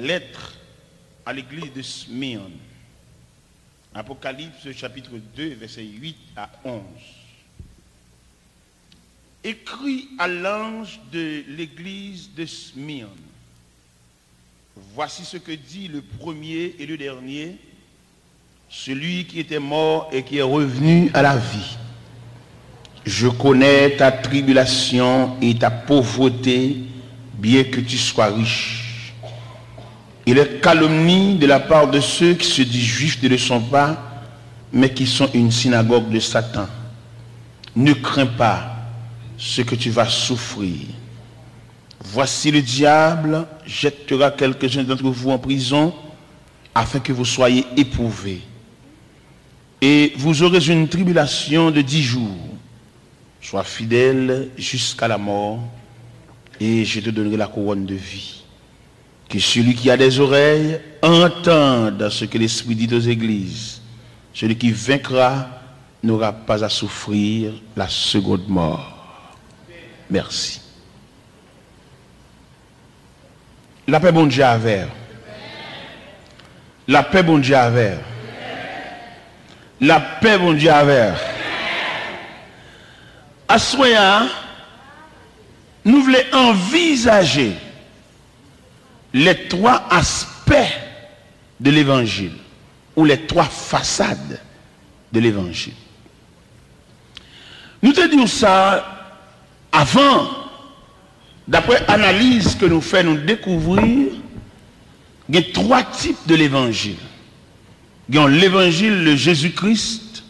Lettre à l'église de Smyrne. Apocalypse chapitre 2, versets 8 à 11. Écrit à l'ange de l'église de Smyrne. Voici ce que dit le premier et le dernier, celui qui était mort et qui est revenu à la vie. Je connais ta tribulation et ta pauvreté, bien que tu sois riche. Et les calomnies de la part de ceux qui se disent juifs ne le sont pas, mais qui sont une synagogue de Satan. Ne crains pas ce que tu vas souffrir. Voici le diable jettera quelques-uns d'entre vous en prison, afin que vous soyez éprouvés. Et vous aurez une tribulation de 10 jours. Sois fidèle jusqu'à la mort, et je te donnerai la couronne de vie. Que celui qui a des oreilles entende ce que l'Esprit dit aux églises. Celui qui vaincra n'aura pas à souffrir la seconde mort. Merci. La paix bon Dieu avec. La paix bon Dieu avec. La paix bon Dieu avec. À ce moment, nous voulons envisager les 3 aspects de l'évangile, ou les 3 façades de l'évangile. Nous te disons ça avant, d'après l'analyse que nous faisons, nous découvrir qu'il y a 3 types de l'évangile. Il y a l'évangile de Jésus-Christ,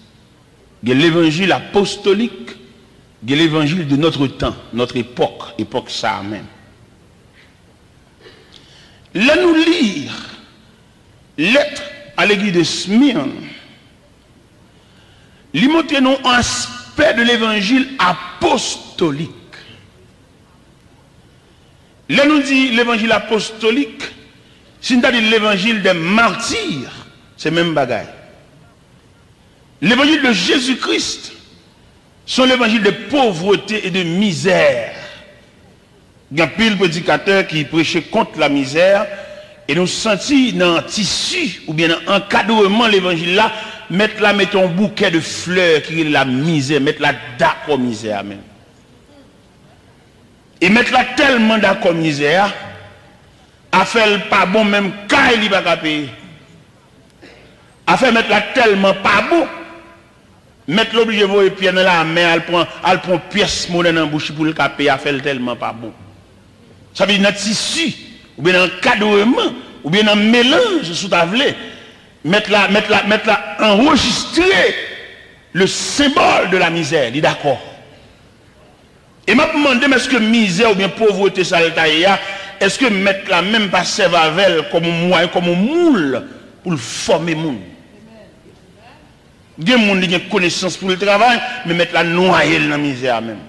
il y a l'évangile apostolique, il y a l'évangile de notre temps, notre époque ça même. Là nous lire lettre à l'église de Smyrne, lui montre nous un aspect de l'évangile apostolique. Là nous dit l'évangile apostolique, si nous dit l'évangile des martyrs, c'est même bagaille. L'évangile de Jésus-Christ, sont l'évangile de pauvreté et de misère. Il y a pile prédicateur qui prêchait contre la misère et nous sentis dans un tissu ou bien dans un encadrement l'évangile là, mettre un bouquet de fleurs qui est la misère, mettre la d'accord misère même. Et mettre là tellement d'accord misère, a fait le pas bon même quand il va pas payer. A fait mettre là tellement pas bon. Mettre l'obligé de voir pied dans la main, elle prend pièce monnaie dans la bouche pour le payer, a fait tellement pas bon. Ça veut dire dans tissu, ou bien dans un cadrement, ou bien dans un mélange sous tablé, mettre là, enregistrer le symbole de la misère, dit d'accord. Et m'a demandé, est-ce que misère ou bien pauvreté, ça est-ce que mettre là même pas servavel comme un moyen, comme un moule pour le former monde? Il y a des gens qui ont connaissance pour le travail, mais mettre la noyer dans la misère même.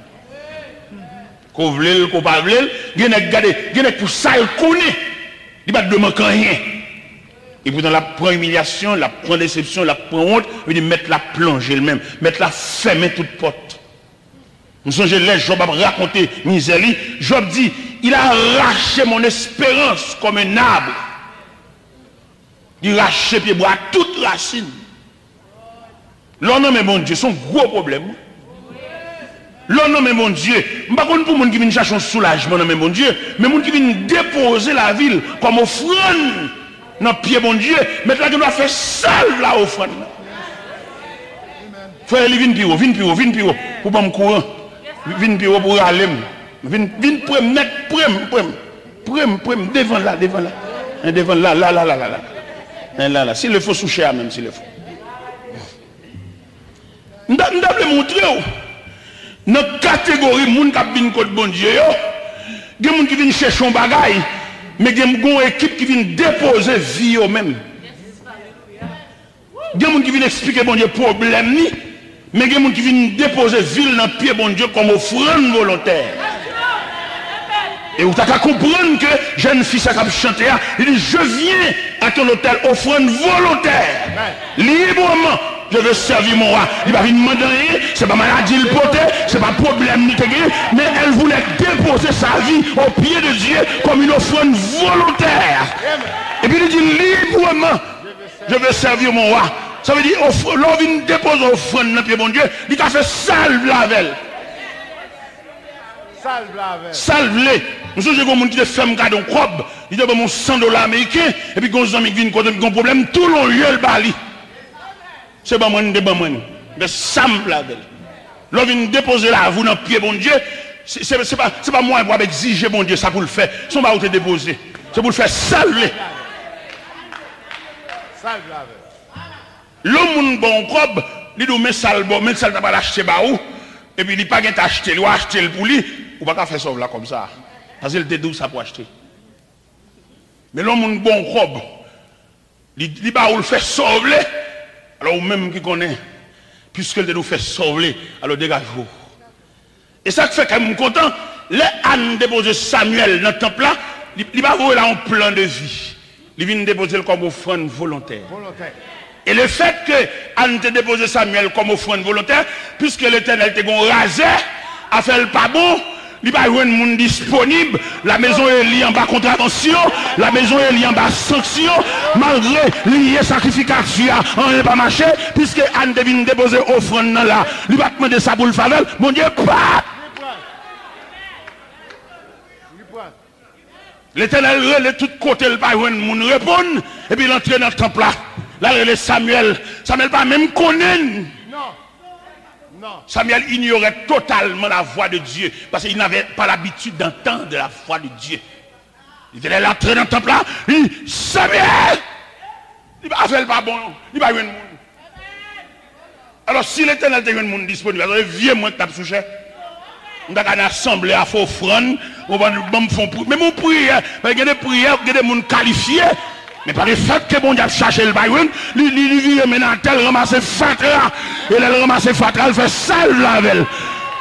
Qu'on veut, qu'on pas veut, il y a des pour ça, il connaît. Il ne demande rien. Et pourtant, la prend humiliation, la prend déception, la prend honte, il dit mettre la plongée elle-même, mettre la fermer toute porte. Nous sommes les Job a raconté misère. Job dit, il a arraché mon espérance comme un arbre. Il a arraché pied bois toute racine. L'homme est mon Dieu, c'est un gros problème. L'homme est mon Dieu. Je ne sais pas pour les gens qui viennent chercher un soulagement, mon Dieu, mais les gens qui viennent déposer la ville comme offrande dans le pied, mon Dieu, mais là, tu dois faire seul la offrande. Frère, viens plus haut, pour pas me courir. Viens plus haut pour aller. Viens prendre, devant là. S'il le faut, sous cher même, s'il le faut. Je vais vous montrer. Dans la catégorie de gens qui viennent contre bon Dieu, il y a des gens qui viennent chercher un bagage, mais il y a une équipe qui vient déposer vie eux-mêmes. Il y a des gens qui viennent expliquer bon Dieu problème, mais il y a des gens qui viennent déposer vie dans le pied bon Dieu comme offrande volontaire. Et vous avez comprendre que jeune fille qui a chanté, il dit je viens à ton hôtel offrande volontaire, librement. Je veux servir mon roi. Il va venir demander rien. Ce n'est pas maladie le porter, ce n'est pas problème, mais elle voulait déposer sa vie au pied de Dieu comme une offrande volontaire. Je veux servir mon roi. Ça veut dire, l'on vient déposer offrande dans le pied, mon Dieu, il a fait salve la velle. Salve-les. Nous sommes des gens qui font un cadeau robe. Ils ont mon $100 américain. Et puis, quand ils viennent, quand ils ont un problème, tout le lieu le bali. C'est pas moi, c'est pas moi. Mais sample la belle. L'on vient déposer là, vous dans le pied, bon Dieu. C'est pas moi qui vais exiger, bon Dieu, ça pour le faire. Son va te déposer. C'est pour le faire salve-les. Salve la belle. L'homme bon robe, il doit mettre ça, mais ça va l'acheter bah où. Et puis il n'a pas acheté, il a acheté pour lui. Ou pas faire sauver là comme ça. Parce qu'il était d'où ça pour acheter. Mais l'homme a une bonne robe. Il va le faire sauver. Alors même qui connaît. Puisqu'il nous fait sauver. Alors dégagez-vous. Et ça fait quand même content. Les ânes déposent Samuel dans le temple là. Il va voir là un plan de vie. Il vient déposer comme offrande volontaire. Et le fait que Anne te dépose Samuel comme offrande volontaire, puisque l'Éternel te rasé, a fait le pas bon. Il n'y a pas de monde disponible. La maison est liée en bas contravention. La maison est liée en bas sanction. Malgré lié sacrification, on n'est pas marché. Puisque Anne devine déposer offrande là. Il va demander ça pour le faveur. Mon Dieu, pas. L'Éternel relève tout côté. Le pas de monde répondre. Et puis il entre dans le temple là. Là, le Samuel. Samuel pas même connaît. Non. Samuel ignorait totalement la voix de Dieu. Parce qu'il n'avait pas l'habitude d'entendre la voix de Dieu. Il était là, entré dans le temple là. Il dit, Samuel! Il va faire le pas bon. Il va y avoir un monde. Alors, si l'Éternel était un monde disponible, alors viens moi tape sous cher. On a une assemblée à faire offrande. On va me faire prier. Mais mon prière, il y a des prières, il y a des gens qualifiés. Mais par le fait que bon Dieu a cherché le baïon, il vient maintenant tel ramasser fatra. Et elle ramasse fatra, elle fait sale la velle.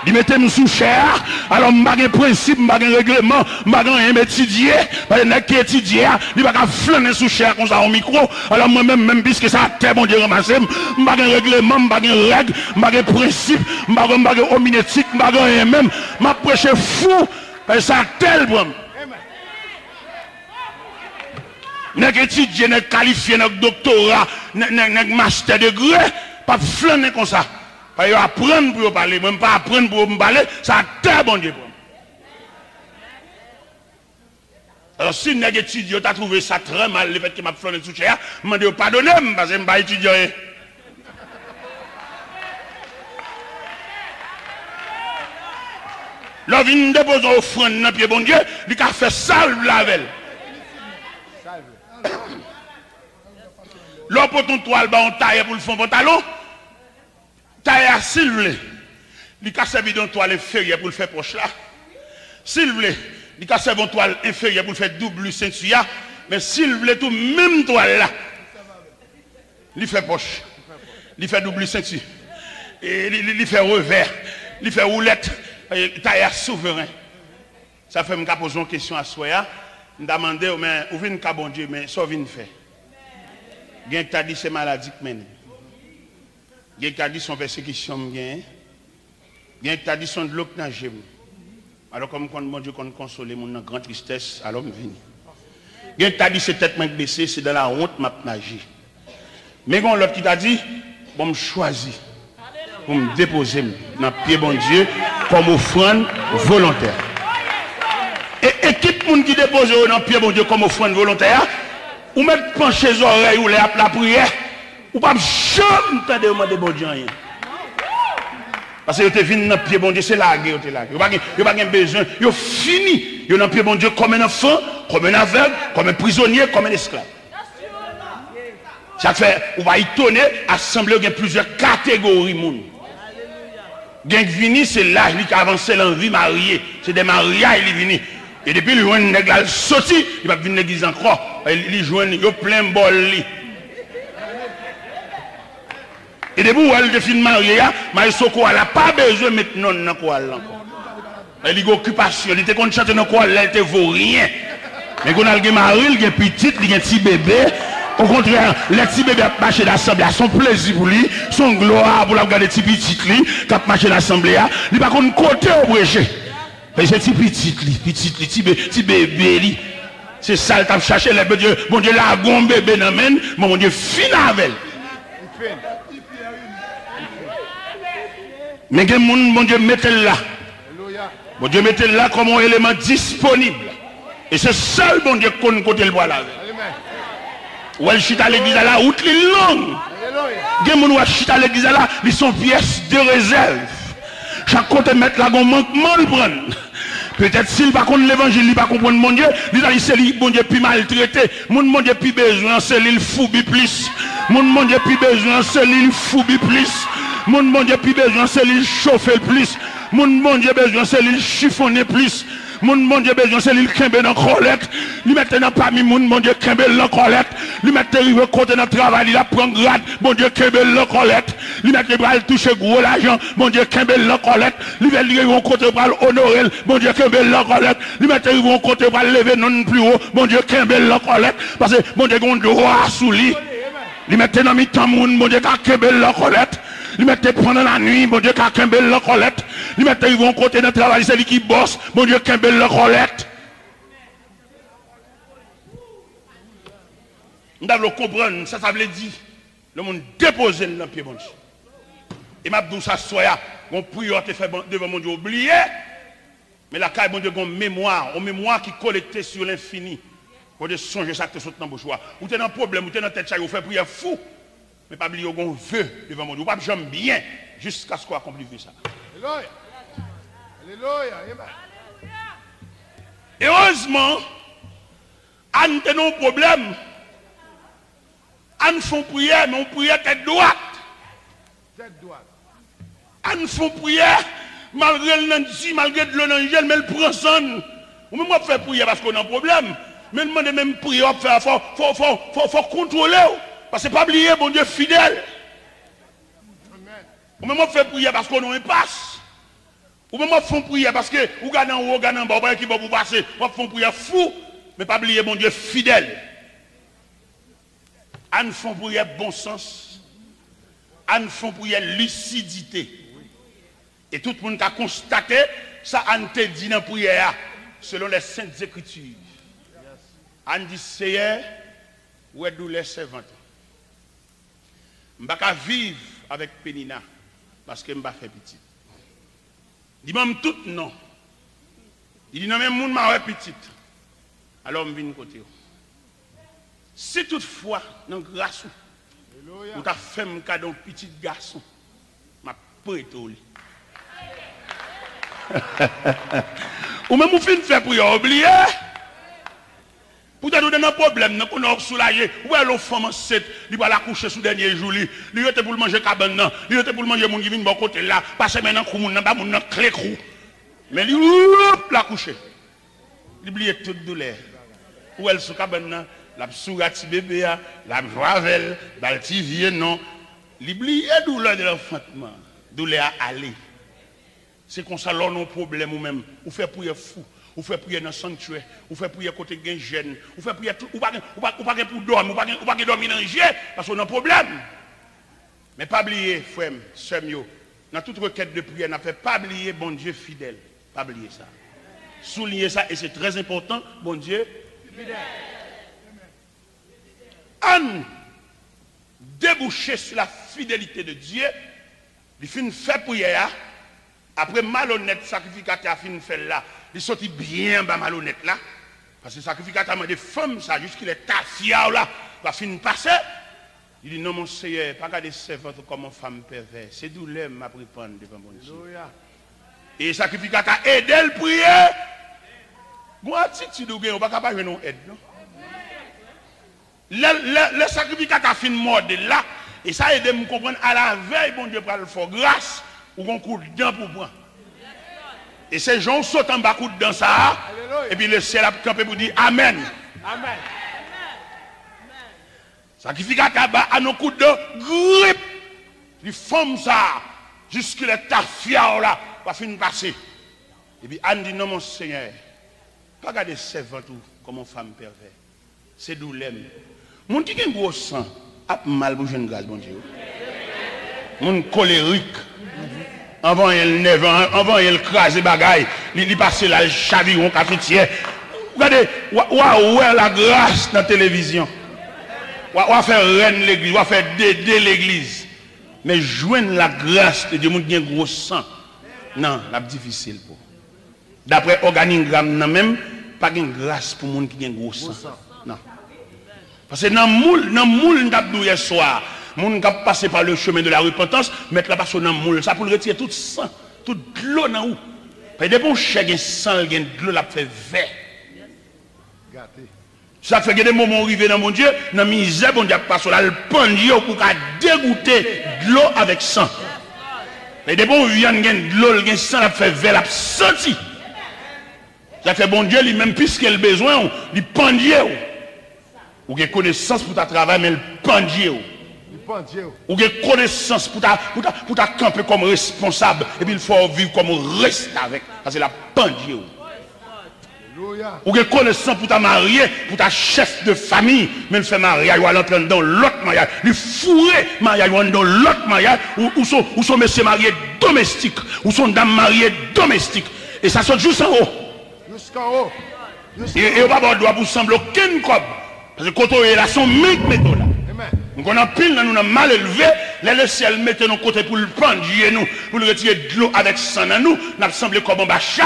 Il mettait sous chair. Alors, je n'ai pas de principe, je n'ai pas de règlement, je n'ai pas de étudier. Parce que qui étudie, il va pas flâner sous chair comme ça au micro. Alors, moi-même, même puisque ça a très bon Dieu ramassé, je n'ai pas de règlement, je n'ai pas de règle, je n'ai pas de principe, je n'ai pas de hominétique, je n'ai pas de rien même. Je prêche fou. Parce que ça a tel bon. N'est étudié, n'est qualifié, n'est doctorat, n'est master degré, pas flâner comme ça. Pas apprendre pour parler, même pas apprendre pour me parler, ça a très bon Dieu. Alors si n'est étudié, tu as trouvé ça très mal, le fait qu'il m'a flâné sous chair, je me dis pardonnez, parce que je ne suis pas étudiant. Là, il vient déposer offrande dans le pied bon Dieu, il a fait salve la velle. L'on peut ton toile, on taille pour le fond pantalon. Taille à s'il vous plaît. Il a servi d'une toile inférieure pour le faire poche là. S'il vous plaît, il a servi une toile inférieure pour le faire double ceinture. Mais s'il vous plaît, tout même toile là. Il fait poche. Il fait double ceinture. Et il fait revers. Il fait roulette. Taille à souverain. Ça fait me poser une question à Soya. Je demande, mais où vient le bon Dieu, mais ça vient faire. Gen t'a dit c'est maladie que mène. Gen t'a dit son persécution gagne. Gen t'a dit son de l'eau nage. Alors comme quand mon Dieu qu'on consoler mon grande tristesse, alors me vini. Gen t'a dit c'est tête main baissée, c'est dans la honte m'a nager. Mais quand l'autre qui t'a dit bon me choisir pour me déposer dans le pied bon Dieu comme offrande volontaire. Et équipe moun qui dépose dans le pied bon Dieu comme offrande volontaire. Ou mettre pencher les oreilles ou la prière, ou pas jamais entendre demander bon Dieu rien. Parce que vous êtes venu dans le pied bon Dieu, c'est largué, vous n'avez pas besoin, vous fini, vous dans le pied bon Dieu comme un enfant, comme un aveugle, comme un prisonnier, comme un esclave. Ça fait, on va étonner, assembler, il y a plusieurs catégories de monde. Gang vini, c'est l'âge qui avance l'envie mariée, c'est des mariages qui viennent. Et depuis, il y a un nègre sorti, il va venir l'église encore. Il joue un plein bol. Et depuis, elle est fin mariée, mais il n'a pas besoin de mettre non dans quoi encore. Il y a une occupation, il était qu'on chante dans quoi, elle ne vaut rien. Mais quand il y a un mari, il y a un petit, il y a un petit bébé. Au contraire, les petits bébés qui marchent dans l'assemblée, son plaisir pour lui, son gloire pour regarder les petits petits qui marchent dans l'assemblée, il va qu'on côté au prêcher. C'est petit petit bébé. C'est ça le t'a cherché les bon Dieu. Bon Dieu la gon bébé nan men, mon Dieu fin avec. Mais que mon Dieu mettez là. Bon Dieu mettez là comme un élément disponible. Et c'est seul bon Dieu qu'on côté le bois là. Ou elle chita l'église là, route les longue. Gen moun ou chita l'église là, ils sont pièces de réserve. Chaque côté mettre là gon manquement le prendre. Peut-être s'il va comprendre l'évangile, il va comprendre mon Dieu, il va c'est lui bon Dieu plus maltraité, mon Dieu plus besoin c'est lui foubi plus. Mon Dieu plus besoin c'est lui foubi plus. Mon Dieu plus besoin c'est lui chauffer plus. Mon Dieu besoin c'est lui chiffonner plus. Mon Dieu besoin c'est lui kembe dans collecte. Lui mettre dans parmi mon Dieu kembe dans collecte. Lui mettre arriver côté dans travail, il prend grade, mon Dieu kembe dans collecte. Lui mettre bras toucher gros l'argent, mon Dieu kembe dans collecte. Lui mettre arriver côté bras honorer, mon Dieu kembe dans collecte. Lui mettre arriver côté bras lever non plus haut, mon Dieu kembe dans collecte parce que mon Dieu gon droit sous lui. Lui mettre dans mi-temps mon Dieu kembe dans collecte. Lui mettez pendant la nuit, mon Dieu, qu'à Kembel la collecte. Lui mettez ils vont côté de travail, c'est lui qui bosse, mon Dieu, Kembel la collecte. Nous devons comprendre, ça veut dire, le monde déposer dans le pied, mon Dieu. Et m'a dit ça, soya, mon prière te fait devant mon Dieu oublié, mais la caille, mon Dieu, une mémoire qui collectée sur l'infini. Pour de songer ça que tu sautes dans le choix. Ou tu es dans un problème, ou tu es dans tête, vous faites prière fou. Mais pas oublier qu'on veut devant mon Dieu. Pas j'aime bien jusqu'à ce qu'on accomplisse ça. Alléluia. Alléluia. Heureusement, on a un problème. On fait prière, mais on prie tête droite. Tête droite. On fait prière, malgré le nanti, malgré le l'angel, mais le prend son. Ou même on fait prière parce qu'on a un problème. Mais demande même prière, faut contrôler. Parce que pas oublier, bon Dieu fidèle. Ou même on fait prier parce qu'on a un passe. Ou même on fait prier parce que vous gagnez en haut, vous gagnez en bas, qui va vous passer. On fait prier fou, mais pas oublier, bon Dieu fidèle. On fait prier bon sens. On fait prier lucidité. Et tout le monde a constaté, ça on te dit dans la prière, selon les saintes écritures. On dit, Seigneur, où est douleur servante? Je ne vais pas vivre avec Pénina parce que je ne vais pas faire petit. Il dit même tout non. Il dit non, même monde m'a fait petit. Alors je viens de côté. Si toutefois, dans grâce, ou ta fait un cadeau petit garçon, je vais prêter au lit. Ou même vous finissez de faire pour y oublier. Pour te donner un problème, nous avons soulagé. Où est l'eau femme enceinte? Il va la coucher sous le dernier jour. Il était pour le manger cabane. Il était pour le manger mon qui vient de bon côté là. Parce que maintenant, il n'y a pas de clé crou. Mais il la coucher. Il oublie toute douleur. Où est sous cabane? La sourate bébé, la joavel, la tivie, non. Il oublie la douleur de l'enfantement. Douleur à aller. C'est comme ça, là, nos problèmes ou même. Ou fait prier fou. Ou fait prier dans le sanctuaire, ou fait prier côté gen jeune, ou fait prier tout, ou pas pour dormir, ou pas dormir dans le jet, parce qu'on a un problème. Mais pas oublier, frère, sœur, dans toute requête de prière, n'a fait pas oublier bon Dieu fidèle. Pas oublier ça. Souligner ça, et c'est très important, bon Dieu fidèle. En déboucher sur la fidélité de Dieu, il finit fait prière, après malhonnête sacrificateur a fini fait là. Il sortit bien bas malhonnête là. Parce que le sacrificateur m'a dit femmes, ça, jusqu'il est tafia là, va finir passer. Il dit non, mon Seigneur, pas garder servante comme une femme perverse. C'est douleur m'a pris prendre devant mon Dieu. Et le sacrificateur a aidé le prier. Moi, si tu ne pas capable de nous aider, non? Le sacrificateur a fini mort là. Et ça a aidé à me comprendre à la veille, bon Dieu, pour le faire grâce, ou un coup de dent pour prendre. Et ces gens sautent en bas coup dans ça. Et puis le ciel a campé pour dire Amen. Amen. Sacrificateur à nos coups de grippe. Les femmes ça. Jusque les tafia là. Va finir passer. Et puis Anne dit non mon Seigneur. Pas garder servante comme une femme perverse. C'est douleur. Mon qui a un gros sang. A mal pour jeune grâce bon Dieu. Mon colérique. Avant il crase bagaille, il passe là le chaviron cafetier. Regardez, on a la grâce dans la télévision. On va faire reine l'église, on va faire dédé l'église. Mais joindre la grâce de Dieu, il y a un gros sang. Non, c'est difficile. D'après l'organigramme, même, pas de grâce pour les gens qui ont un gros sang. Non. Parce que dans le moule, hier soir, les gens qui passé par le chemin de la repentance, mettre la personne dans le moule. Ça pour le retirer tout sang, toute l'eau dans où. Parce que dès chèque un sang, il y a de l'eau, la fait vert. Ça fait que des moments arrivés dans mon Dieu, dans la misère, bon Dieu, passe là, le pendier pour dégoûter de l'eau avec sang. Et des bons viandes, de l'eau, le sang, la fait vert, la senti. Ça fait bon Dieu, lui-même, puisque le besoin, il pendier. Ou qu'il connaissance pour ta travail, mais le pendier. Ou qu'il connaissance pour ta camper comme responsable, et puis il faut vivre comme reste avec. Ça c'est la pendier. Ou que connaissant pour ta mariée, pour ta chef de famille, mais il fait mariage, ou l'entrer dans l'autre mariage, il fourré mariage, ou dans l'autre mariage, ou son monsieur marié domestique, ou son dame mariée domestique. Et ça saute juste en haut. Jusqu'en haut. Et on va doit vous sembler aucun cob. Parce que quand on est là, son mec méthode là. Donc on a pile, nous avons mal élevé, le ciel mettait nos côtés pour le prendre, nous, pour le retirer de l'eau avec sang dans nous, nous avons semblé comme un bachal.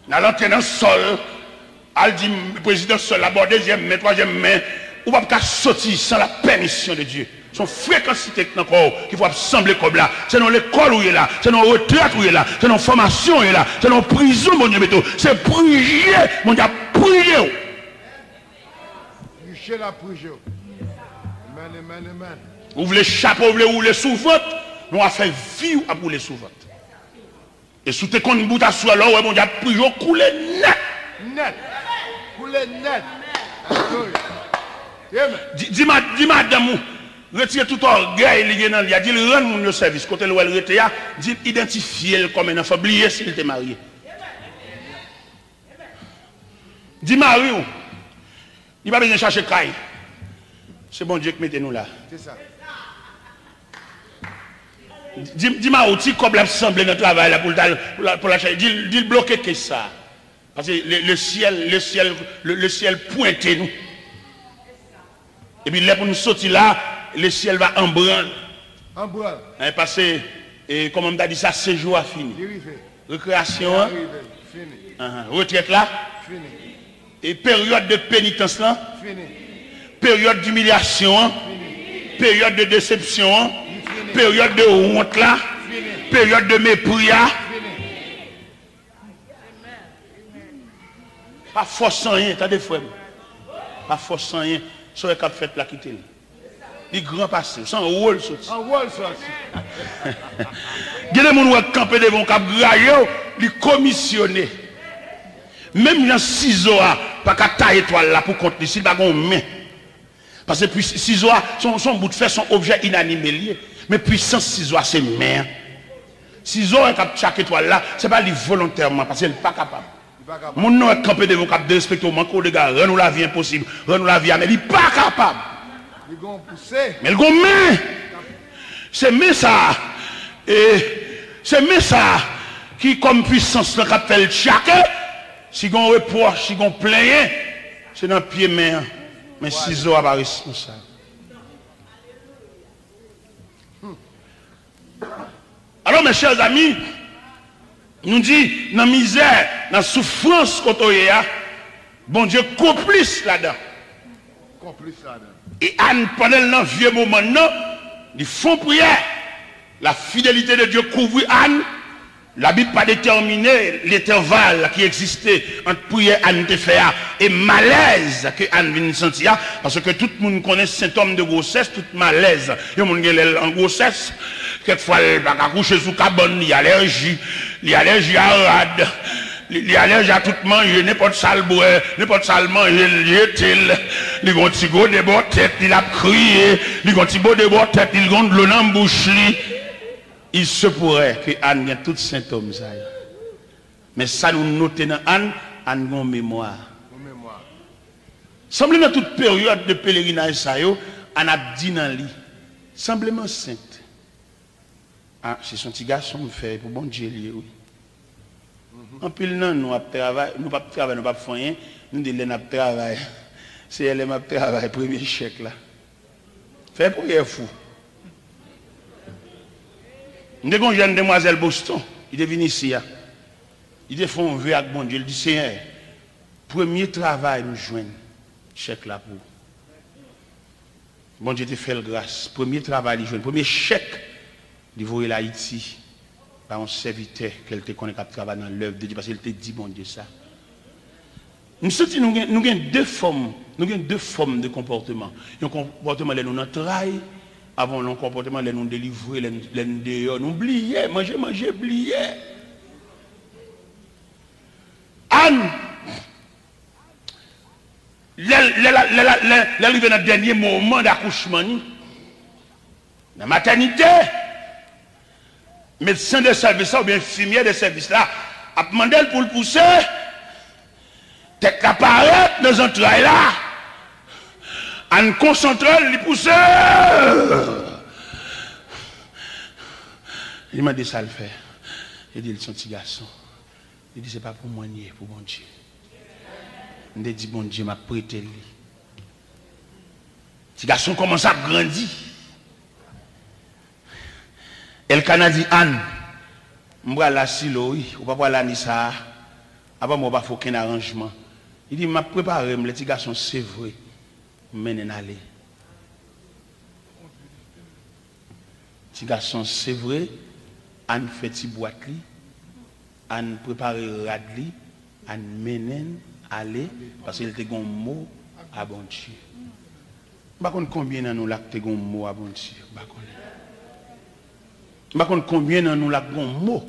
Nous allons entrer dans le sol, elle dit, le président sol, la deuxième main, troisième main, ou pas sortir sans la permission de Dieu. Son fréquencité encore, qu'il faut assembler comme là. C'est dans l'école où il est là, c'est dans la retraite où il est là, c'est dans la formation où il est là, c'est dans la prison, mon Dieu, c'est prier, mon Dieu, prier. Prier la prière. Amen, amen, amen. Vous voulez chapeau, vous voulez rouler sous votre, nous avons fait vie à rouler sous votre. Et sous tes comptes bout à soi, là, mon Dieu, prier, couler net. Net. Couler net. Dis madame, retirez tout orgueil, il a dit, il rend le service. Quand elle était là, dit, identifier comme un enfant, oublier s'il était marié. Dis Marie, il va venir chercher Kaï. C'est bon Dieu qui mettez nous là. C'est ça. Dis-moi, où comme l'assemblée dans le travail là, pour la chaîne, dis bloquer que ça. Parce que le ciel pointe nous. Et puis là, pour nous sortir là, le ciel va en branle. En branle. Parce que, comme on a dit, ça, séjour a fini. Récréation. Fini. Retraite là. Fini. Et période de pénitence là. Fini. Période d'humiliation. Fini. Période de déception. Période de honte là. Fini. Période de mépris là. Pas force sans rien, t'as des frères. Pas force sans rien. Sur le cap fait la quitter. Il grand passé, sans rôle sorti. En rôle sorti. Il y a des gens qui campent devant cap graillé, ils commissionné. Même dans ciseaux, pas qu'à tailler étoile là pour compter, s'il pas gon main. Parce que puis ciseaux, son bout de fer, son objet inanimé lié. Mais puissance ciseaux, c'est main. Ciseaux, chaque étoile là, c'est pas lui volontairement, parce qu'il n'est pas capable. Mon nom est campé devant cap de respecter au manque de gars, rends-nous la vie impossible, rends-nous la vie, mais il n'est pas capable. Ils vont pousser. Mais il gon main. C'est mais ça. Et c'est mais ça qui comme puissance le cap fait le chacun. Si on reproche, si on plaint, c'est dans le pied main. Mais ciseaux à pas responsable. Alors mes chers amis, nous dit dans la misère, dans la souffrance qu'on a, bon Dieu complice là-dedans. Complice là-dedans. Et Anne, pendant le vieux moment, ils font prière. La fidélité de Dieu couvre Anne. La Bible n'a pas déterminé l'intervalle qui existait entre prière Anne te faire et malaise que Anne vient sentir. Parce que tout le monde connaît symptômes de grossesse, tout malaise. Il y a des gens en grossesse. Quelquefois, il va coucher sous cabane, il y a allergie à rade, il y a allergie à tout manger, n'importe sale boire, n'importe sale manger, il y a un petit go de bord tête, il a crié, il y a un petit go de bord tête, il y a de l'eau dans la bouche. Il se pourrait que Anne ait tous ces symptômes. Mais ça nous notons dans Anne a une mémoire. Semble dans toute période de pèlerinage, Anne a dit dans lui, semblement sainte. Ah, c'est son petit garçon qui fait pour bon Dieu, oui. En pile, non, nous travaillons, nous ne travaillons, nous ne faisons rien, nous disons que nous travaillons. C'est elle qui travaille, premier chèque là. Fait pour y fou. Nous avons une jeune demoiselle Boston, il est venu ici. Il a fait un vœu avec mon Dieu, il dit Seigneur, premier travail nous joignent, chèque là pour. Bon Dieu te fait grâce. Premier travail, il joue. Premier chèque, il voit l'Haïti par un serviteur qu'elle te connaît qui travaille dans l'œuvre de Dieu parce qu'elle te dit, bon Dieu, ça. Nous avons deux formes de comportement. Un comportement, nous nous travail, avant un comportement, nous délivrer, nous dehors, nous oublier, manger, oublier. Anne, l'arrivée dans le dernier moment d'accouchement, dans la maternité, médecin de service ou bien infirmière de service là, a demandé pour le pousser, tête apparaître dans un entrailles là, en concentrant le pousser. Il m'a dit ça le faire. Il dit, son petit garçon. Il dit, c'est pas pour moi, ni pour mon Dieu. Il dit, bon Dieu m'a prêté lui. Petit garçon commence à grandir. Et le Canadien Anne, je vais la silo, ou pas la ni ça. Avant, je ne vais pas faire aucun arrangement. Il dit, m'a préparé, le petit garçon, c'est vrai. Mais aller. Petit garçon, c'est vrai. Anne fait petit boîte li. Anne prépare radli. Anne menen aller parce qu'il était un mot à bon Dieu. Je ne sais pas combien de nous avons un mot à bon Dieu. Je ne sais pas combien de nous avons un mot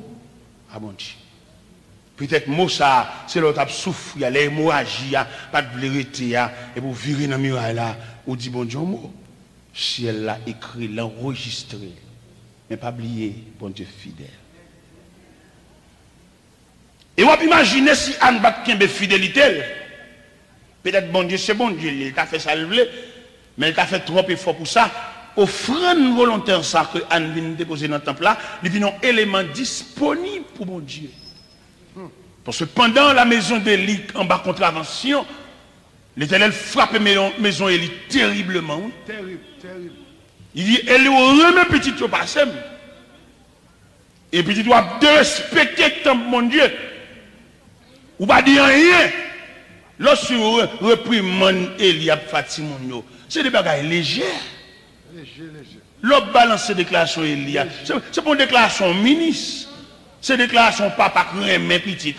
à bon Dieu. Peut-être mot ça, c'est l'autre qui souffre, il y a l'hémorragie, pas de vérité, et pour virer dans le muraille là, on dit bon Dieu, mot. Si elle l'a écrit, l'enregistré, mais pas oublier, bon Dieu fidèle. Et on peut imaginer si Anne bat de fidélité, peut-être bon Dieu, c'est bon Dieu, il t'a fait ça, mais il t'a fait trop effort pour ça. Offrande volontaire, ça que Anne vient déposer dans le temple là, il vient un élément disponible pour mon Dieu. Parce que pendant la maison d'Élie, en bas contravention, l'Éternel frappe maison Élie terriblement. Terrible, terrible. Il dit, elle remet petit au passé. Et petit doit de respecter le temple, mon Dieu. Ou pas dire rien. Lorsque vous reprimez Élie à Fatimon, c'est des bagages légers. Léger. L'autre balance ces déclarations Élie. C'est pour une déclaration ministre. C'est une déclaration papa qui remet petit.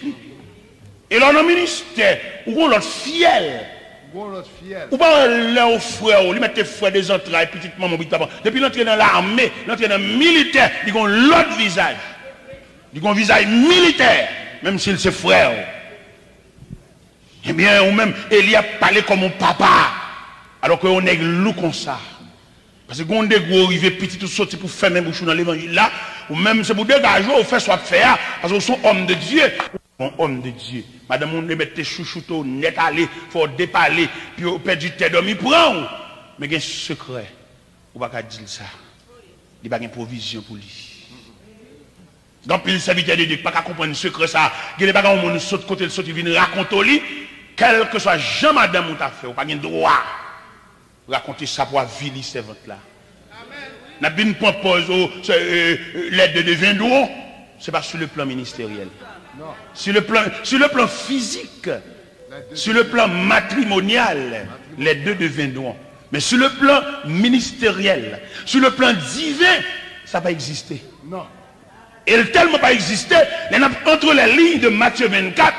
Et là, dans le ministère, où on l'autre fiel. Ou pas leur frère, lui mettre frère des entrailles, petite maman, papa. Depuis l'entrée dans l'armée, l'entrée dans le militaire, ils ont l'autre visage. Ils ont un visage militaire, même s'il c'est frère. Eh bien, ou même, Élie a parlé comme un papa, alors qu'on est loup comme ça. Parce que quand on est gros, il petit tout sorti pour faire même bouche dans l'évangile là, ou même c'est pour dégager, ou faire soit faire, parce qu'ils sont hommes de Dieu. Bon homme de Dieu. Madame, on ne met tes chouchoutos net aller, il faut déparler, puis on perd du temps dormi, prend. Mais il y a un secret. On ne va pas dire ça. Il n'y a pas de provision pour lui. Donc, il serviteur de Dieu, pas qu'à comprendre le secret ça. Il n'y a pas de monde saute côté, il vient raconter lui, quel que soit Jean madame ou t'a fait, on n'a pas de droit de raconter ça pour vili ces ventes là. N'a bien point pause l'aide de vin d'eau, c'est pas sur le plan ministériel. Non. Sur le plan physique, sur le plan matrimonial, les deux deviendront. Mais sur le plan ministériel, sur le plan divin, ça n'a pas existé. Non. Et elle n'a tellement pas existé, entre les lignes de Matthieu 24,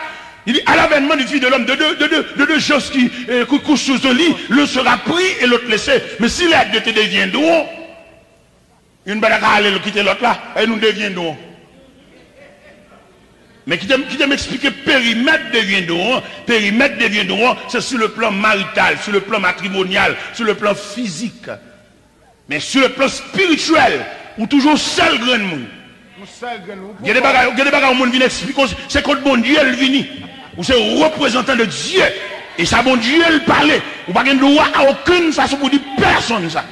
il dit à l'avènement du Fils de l'homme, de deux choses qui couchent sous le lit, l'un sera pris et l'autre laissé. Mais si les deux te deviendront, une balle à aller quitter l'autre là, et nous deviendrons. Mais qui t'aime expliquer périmètre deviendront, c'est sur le plan marital, sur le plan matrimonial, sur le plan physique. Mais sur le plan spirituel, ou toujours seul grand monde. Il y a des bagages où le monde vient expliquer, c'est quand bon Dieu elle vient, ou c'est représentant de Dieu, et ça bon Dieu elle parle, ou pas de droit à aucune façon pour dire personne ça.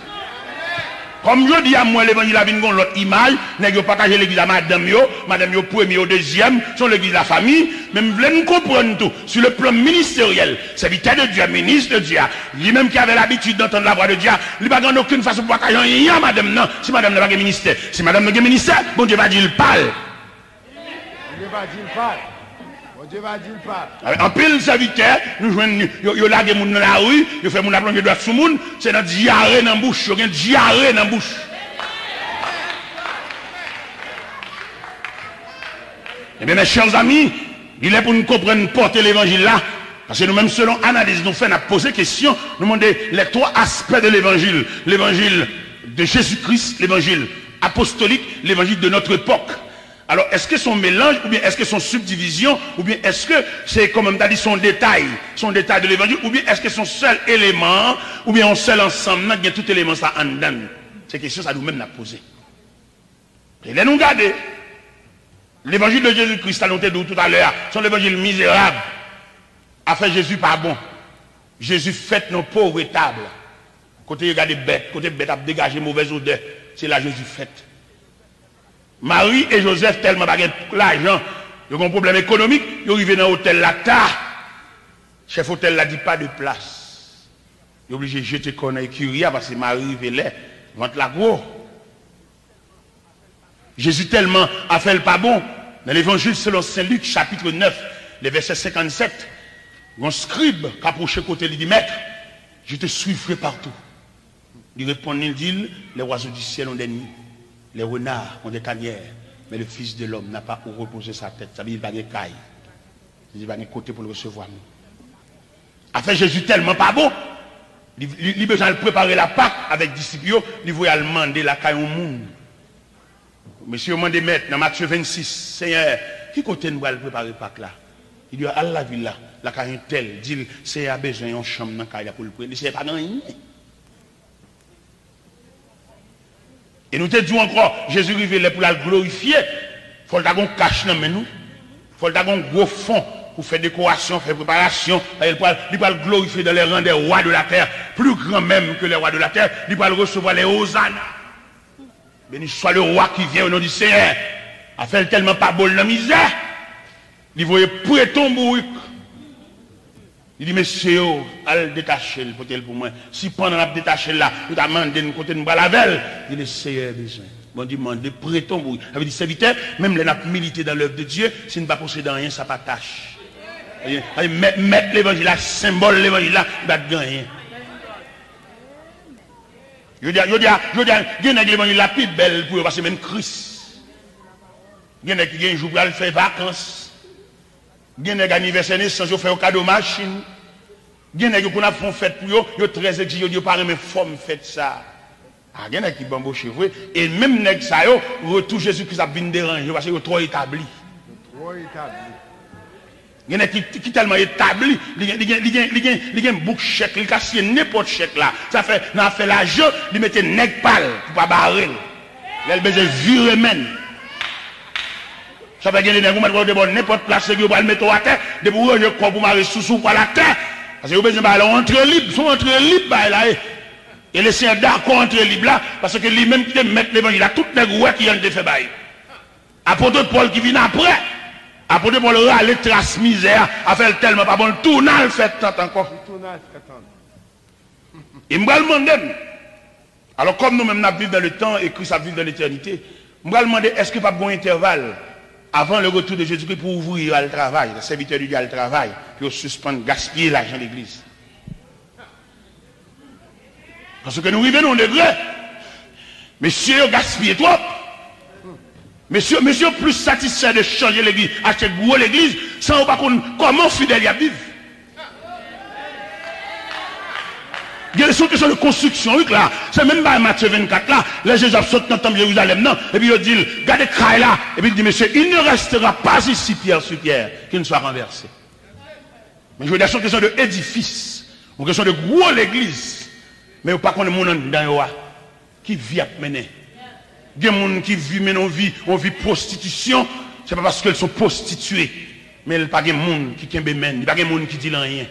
Comme je dis à moi, l'évangile a une l'autre image, n'est-ce pas partager l'église à madame yo premier au deuxième, sur l'église de la famille, mais vous voulez nous comprendre tout, sur le plan ministériel, serviteur de Dieu, ministre de Dieu, lui-même qui avait l'habitude d'entendre la voix de Dieu, il n'a pas aucune façon de partager rien, madame, non, si madame n'a pas de ministère, si madame n'a pas de ministère, bon Dieu va dire, il parle. Bon Dieu va dire, il parle. Bon Dieu va dire, il parle. En pile serviteur, nous jouons, yo lague moun dans la rue, yo fait moun apprendre droit sous moun, c'est dans diarrhée dans bouche, yo gen diarrhée dans bouche. Eh bien mes chers amis, il est pour nous comprendre porter l'évangile là, parce que nous-mêmes selon analyse nous fait, nous poser question, nous demandons les trois aspects de l'évangile, l'évangile de Jésus-Christ, l'évangile apostolique, l'évangile de notre époque. Alors, est-ce que son mélange, ou bien est-ce que son subdivision, ou bien est-ce que c'est, comme on a dit, son détail de l'évangile, ou bien est-ce que son seul élément, ou bien un seul ensemble, il y a tout élément ça en dedans. C'est question ça nous-mêmes n'a posé. Et là, nous regardons, l'évangile de Jésus-Christ, à l'onté tout à l'heure, son évangile misérable, a fait Jésus pas bon. Jésus fait nos pauvres tables. Côté regarder bête, côté bête a dégagé mauvaise odeur, c'est là Jésus fait. Marie et Joseph, tellement pas l'argent, ils ont un problème économique, ils arrivent dans l'hôtel là, chef hôtel là dit pas de place. Ils sont obligés de jeter qu'on a écurie parce que Marie est là, vente la gros. Jésus tellement a fait le pas bon. Dans l'évangile selon Saint Luc, chapitre 9, les versets 57, un scribe qui approche côté, il dit, maître, je te suivrai partout. Il répond, il dit, les oiseaux du ciel ont des nids. Les renards ont des tanières, mais le Fils de l'homme n'a pas où reposer sa tête. Ça veut dire qu'il n'y a pas de caille. Il va de côté pour le recevoir. Après Jésus tellement pas bon, il a besoin de préparer la Pâque avec les disciples, il voulait demander la caille au monde. Monsieur demande maître, dans Matthieu 26, Seigneur, qui côté nous va le préparer la Pâque là? Il dit à la ville là, la caille telle, dit Seigneur a besoin d'une chambre dans la caille pour le prendre. Il ne sait pas dans rien. Et nous te disons encore, Jésus révélé pour la glorifier. Il faut que nous cache dans nous. Il faut que nous gros fond pour faire décoration, faire préparation. Il va le glorifier dans les rangs des rois de la terre, plus grand même que les rois de la terre. Il va recevoir les hosannas. Béni soit le roi qui vient au nom du Seigneur. A fait tellement pas beau la misère. Il voyait prêton bourrique. Il dit, monsieur, allez détacher le potel pour moi. Si pendant la détaché là, vous avez demandé de côté de la velle, il dit, le Seigneur a besoin. Bon, demande, prêtons vous. Ça veut dire, serviteur, même les nappes milité dans l'œuvre de Dieu, s'il ne pas posséder rien, ça pas tâche. Mettre l'évangile là, symbole l'évangile là, il va gagner. Je dis, il y a l'évangile la plus belle pour passer même Christ. Il y a qui un jour pour aller faire vacances. Il y a des anniversaires naissance, ils font un cadeau machine. Il y a des qui font fête pour eux, ils sont très exigeants, ils parlent même forme fête ça. Il y a qui bambou cheveux. Et même les ça, retour Jésus-Christ a bien dérangé parce qu'ils sont trop établis. Il y a qui tellement établis, il y a un bouc chèque, il casse n'importe chèque là. Ça fait, on a fait l'argent, il mettait nègre pâle pour pas barrer. Il a besoin de virer même. Ça va gagner des gens qui n'importe place que vous allez mettre à terre, de vous ranger quoi pour marrer sous par la terre. Parce que vous avez besoin d'entrer libre, sont entrés libres là. Et laisser un d'accord entrer libre là, parce que lui-même qui te met l'évangile là, toutes les roues qui ont été fait bail. Apôtre Paul qui vient après, apôtre Paul râle trace misère, a fait tellement pas bon, le tournal fait tant encore. Il me demander, alors comme nous-mêmes nous vivons dans le temps et Christ a vécu dans l'éternité, je me demander est-ce qu'il n'y a pas de bon intervalle avant le retour de Jésus-Christ pour ouvrir le travail, le serviteur du Dieu le travail, puis suspendre, gaspiller l'argent de l'église. Parce que nous vivons au degré. Monsieur gaspille trop. Monsieur plus satisfait de changer l'église, acheter gros l'église, sans pas comment fidèle y a vivre. Il y a des questions de construction, oui, là. C'est même pas Matthieu 24, là. Les Jésus sautent dans le temple de Jérusalem, non. Et puis il dit, regardez Kraï là. Et puis il dit, monsieur, il ne restera pas ici pierre sur pierre, qu'il ne soit renversé. Mais je veux dire, c'est une question d'édifice, une question de gros l'église. Mais pas qu'on est mon dans qui vit à mener. Il y a des gens qui vivent maintenant on vit prostitution, c'est pas parce qu'elles sont prostituées. Mais il n'y a pas de gens qui ne mènent, il n'y a pas de gens qui disent rien.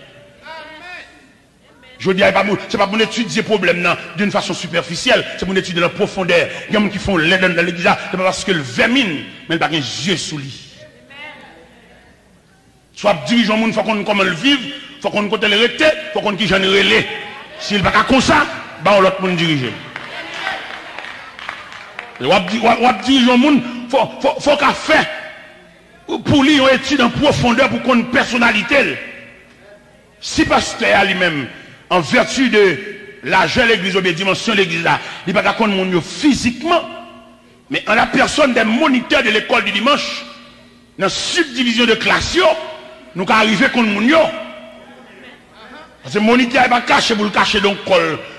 Je dis, c'est pas pour étudier le problème d'une façon superficielle, c'est pour étudier la profondeur. Il y a des gens qui font l'aide dans l'église, c'est pas parce que le vermine, mais il n'y a pas un yeux sous lui. Soit dirigeant monde, il faut qu'on comment le vivre, il faut qu'on côté le recté, il faut qu'on qui j'en relais. S'il n'est pas comme ça, bah on l'autre monde diriger. Ou dirigeant monde, faut qu'à faire pour lui une étude en profondeur pour qu'on ait une personnalité. Si pasteur lui-même, en vertu de l'âge de l'église ou de la dimension de l'église là, il n'est pas qu'à connaître mon physiquement, mais en la personne des moniteurs de l'école du dimanche, dans la subdivision de classe, nous allons arriver contre mon yo. Parce que le moniteur n'est pas caché pour le cacher donc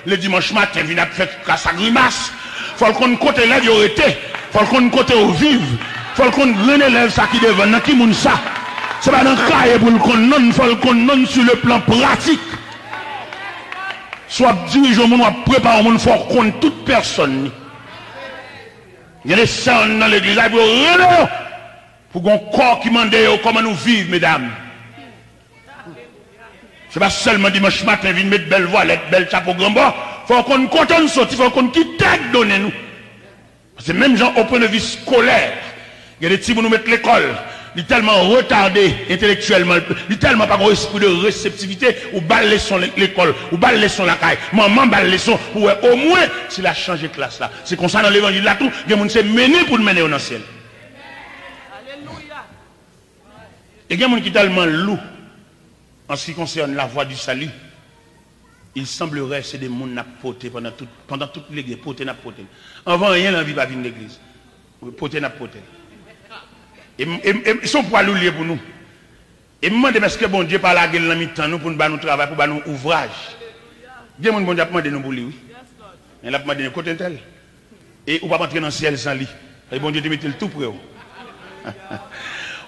le dimanche matin, il vient faire sa grimace. Il faut qu'on côté là, il y été. Il faut qu'on côté au vive. Il faut qu'on relève ça qui devant. Dans qui moun ça? Ce n'est pas dans le cahier pour le connaître, il faut qu'on non sur le plan pratique. Soit dirigeant, on va préparer, il faut qu'on toute personne. Il y a des sœurs dans l'église pour qu'on corps qui mande comment nous vivons, mesdames. Ce n'est pas seulement dimanche matin, venir mettre belle voilette, belle chapeau grand bas. Il faut qu'on content sortir, il faut qu'on quitte donner nous. Parce que même gens au point de vue scolaire, il y a des petits pour nous mettre l'école. Il est tellement retardé intellectuellement, il est tellement pas un esprit de réceptivité, ou balle leçon l'école, ou balle leçon la caille, maman balle leçon, ou au moins, s'il a changé de classe là. C'est comme ça dans l'évangile là tout, il y a des gens qui s'est mené pour le mener au ciel. Et il y a des gens qui sont tellement lourds en ce qui concerne la voie du salut. Il semblerait que c'est des gens qui ont poté pendant toute l'église, poté n'a poté. Avant rien, l'envie va venir de l'église. Poté n'a poté. Et ils sont pour aller pour nous. Et me demande est-ce que bon Dieu par la gueule dans mi-temps nous pour nous nous travail pour nous ouvrage. Bien mon bon Dieu a demandé nous pour lui oui. Il a demandé côté tel. Et on va pas entrer dans le ciel sans lui. Et bon Dieu te mettre le tout près.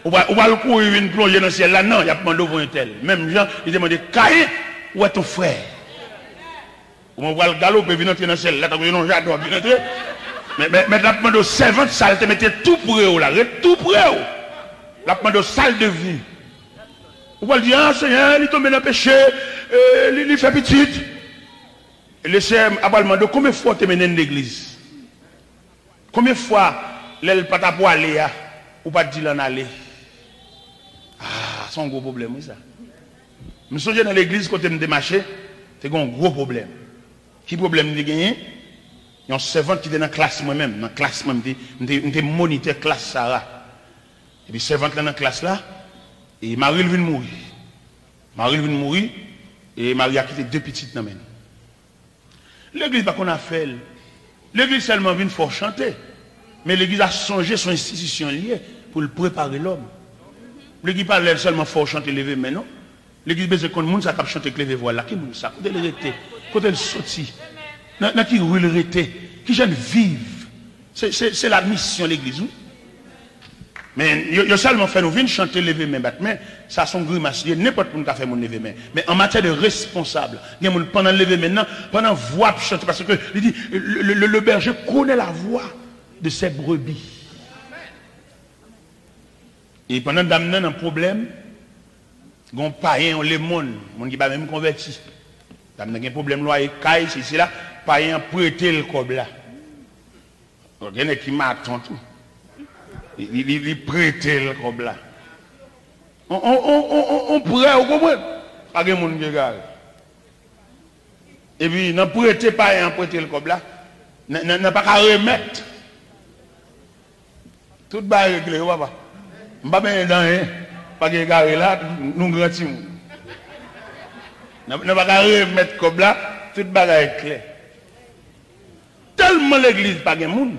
On va le courir une plonger dans le ciel là non, il a demandé pour un tel. Même Jean, il demandé Caïn où est ton frère? On va le galoper venir entrer dans le ciel là non j'adore venir entrer. Mais la demande aux servantes, ça te mettait tout près là, tout près. La demande aux salles de vie. On va dire, ah Seigneur, il tombe dans le péché, il fait petit. Et le Seigneur a demandé combien de fois tu mené dans l'église? Combien de fois l'aile pas pour aller, ou pas dire en aller? Ah, c'est un gros problème, ça. Je me souviens dans l'église, quand je me démarchais, c'est un gros problème. Qui problème de gagner? Il y a un servant qui était dans la classe moi-même. Dans la classe moi-même, j'étais moniteur classe Sarah. Et puis servante là dans la classe là, et Marie vient mourir. Marie vient mourir, et Marie a quitté deux petites dans même. L'église pas qu'on a fait. L'église seulement vient fort chanter. Mais l'église a songé son institution liée pour le préparer l'homme. L'église pas seulement fort chanter lever mais non. L'église besoin qu'on monde ça cap chanter lever voilà qui monde ça côté le rete, côté le sorti. Dans qui rue le rete, qui jeune vive. C'est la mission de l'église. Mais il a seulement fait nous venir chanter lever main mais ça son grimace, n'importe qui a fait mon lever main. Mais en matière de responsable, il y a pendant lever maintenant, pendant voix chanter parce que il dit le berger connaît la voix de ses brebis. Et pendant d'amener un problème, gon païen les monde qui pas même converti. D'amener un problème là et caille c'est là, païen prêter le cob là. Il y en a qui m'attend tout. Il prêtait le cob là. On pourrait, vous comprenez? Pas de monde qui regarde. Et puis, n'a prêté païen prêter le cob là, n'a pas qu'à remettre. Tout va régler, papa. Je ne vais pas bien dans rien. Pas que garé là, nous grands. N'a pas qu'à remettre comme là, tout va être clair. Tellement l'église pas de monde.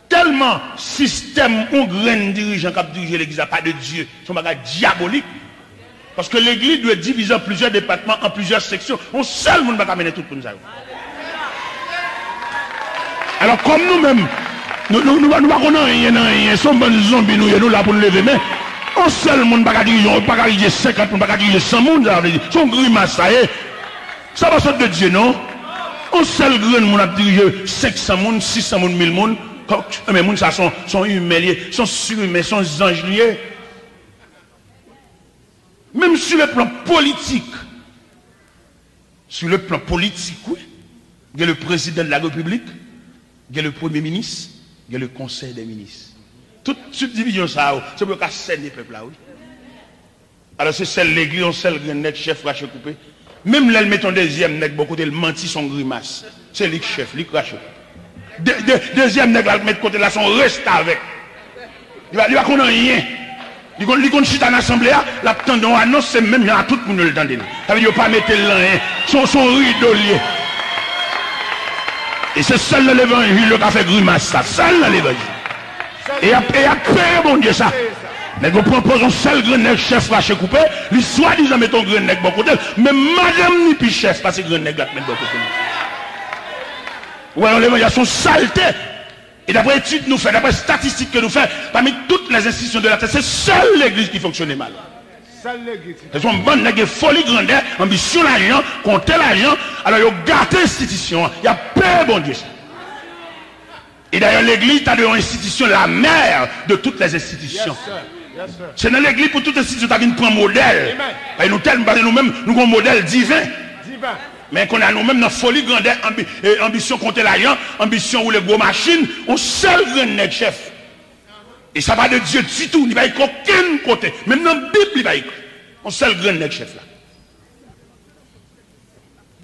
Tellement système ou grand dirigeant qui a dirigé l'église n'a pas de Dieu. Son bagage diabolique. Parce que l'église doit être divisée en plusieurs départements, en plusieurs sections. On seul monde va amener tout pour nous. Alors comme nous-mêmes, nous ne connaissons rien, sommes bonnes zombies, nous là pour nous lever, mais on seul monde va diriger 50, on va diriger 100 monde, son grimace, ça va sortir de Dieu, non? On seul grand monde a dirigé 500 monde, 600 monde, 1000 monde, mais les gens sont humains, sont surhumains, sont anges liés. Même sur le plan politique, sur le plan politique, oui. Il y a le président de la République, il y a le premier ministre, il y a le conseil des ministres. Toute subdivision, ça, c'est pour qu'à saigner le peuple là, oui. Alors c'est celle l'église, celle le net chef rache coupé. Même là, met un deuxième nègre, beaucoup de menti son grimace. C'est lui chef, lui crache. Deuxième nègre, là, met côté là, son reste avec. Il va qu'on a rien. Il va chita en assemblée, la tendon annonce, c'est même à tout le monde le tendent. Ça veut dire pas mettre le rien. Son rideau lié. Et c'est seul l'évangile qui a fait grimace, ça. Seul l'évangile. Et après, bon Dieu, ça. Mais vous proposez un seul grenègue chef raché coupé, lui soi-disant met un grenègue bon côté, mais madame ni puis chef, parce que grenègue là met bon côté. Ouais, l'évangile sont saleté. Et d'après études nous fait, d'après statistiques que nous fait, parmi toutes les institutions de la terre, c'est seule l'église qui fonctionnait mal. Seule l'église. C'est une bonne nègre folie grandeur, ambition l'argent, compter l'argent, alors ils ont gâté l'institution, il y a peur, bon Dieu. Et d'ailleurs l'église est une institution, la mère de toutes les institutions. Yes, c'est dans l'église pour toute institution qui prend modèle. Et nous-mêmes, nous avons un modèle divin. Mais qu'on a nous-mêmes notre folie grandeur, ambition contre l'argent, ambition ou les gros machines, on seul grand chef. Et ça va de Dieu du tout, il va y avoir aucun côté. Même dans la Bible, il va y avoir. On seul grand chef là.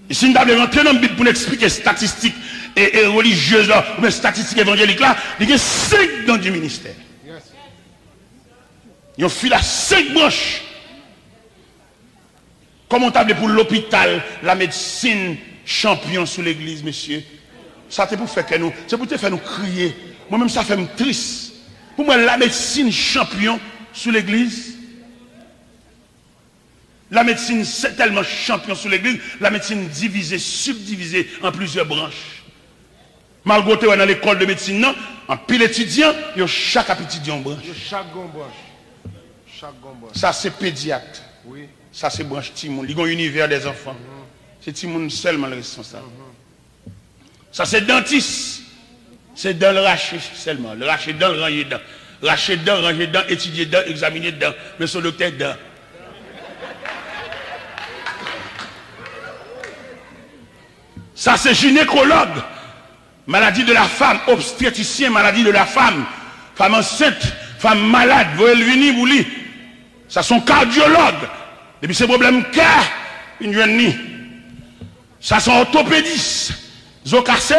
Et si nous devons rentrer dans la Bible pour nous expliquer statistiques et religieuses là, ou bien statistiques évangéliques là, il y a 5 dans du ministère. Ils ont filé à 5 branches. Comme on table pour l'hôpital, la médecine, champion sous l'église, monsieur. Ça c'est pour faire que nous, c'est pour te faire nous crier. Moi-même, ça fait me triste. Pour moi, la médecine champion sous l'église. La médecine, c'est tellement champion sous l'église. La médecine divisée, subdivisée en plusieurs branches. Malgré que dans l'école de médecine, non, en pile étudiant, il y a chaque étudiant branche. Chaque branche. Ça c'est pédiatre. Oui. Ça c'est branche Timoun. Il y a un univers des enfants. C'est Timoun seulement le responsable. Ça c'est dentiste. C'est dans le rachet seulement. Le rachet dans le ranger dedans. Racher dedans, ranger dedans, étudier dedans, examiner dedans. Mais son docteur dedans. Ça c'est gynécologue. Maladie de la femme. Obstétricien, maladie de la femme. Femme enceinte, femme malade. Vous voyez le venir, vous lisez. Ça sont cardiologues. Depuis ces problèmes cœur, une jeune nuit. Ça sont orthopédistes. Zocassé.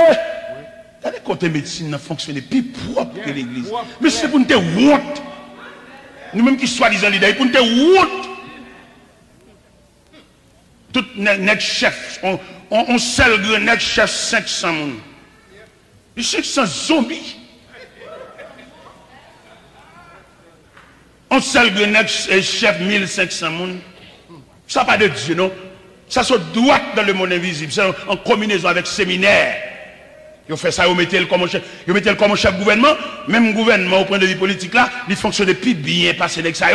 Il y a des côtés médecine qui fonctionnent plus propre que l'église. Mais c'est pour nous te honte. Nous-mêmes qui soi-disant leaders, pour nous te honte. Tout notre chef, on seul notre chef 500 moun. 500 zombies. On seul notre chef 1500 moun. Ça pas de Dieu, non? Ça se droit dans le monde invisible. C'est en combinaison avec séminaire. Ils ont fait ça, ils mettaient le comme chef gouvernement. Même gouvernement, au point de vue politique là, il fonctionne plus bien passé avec ça.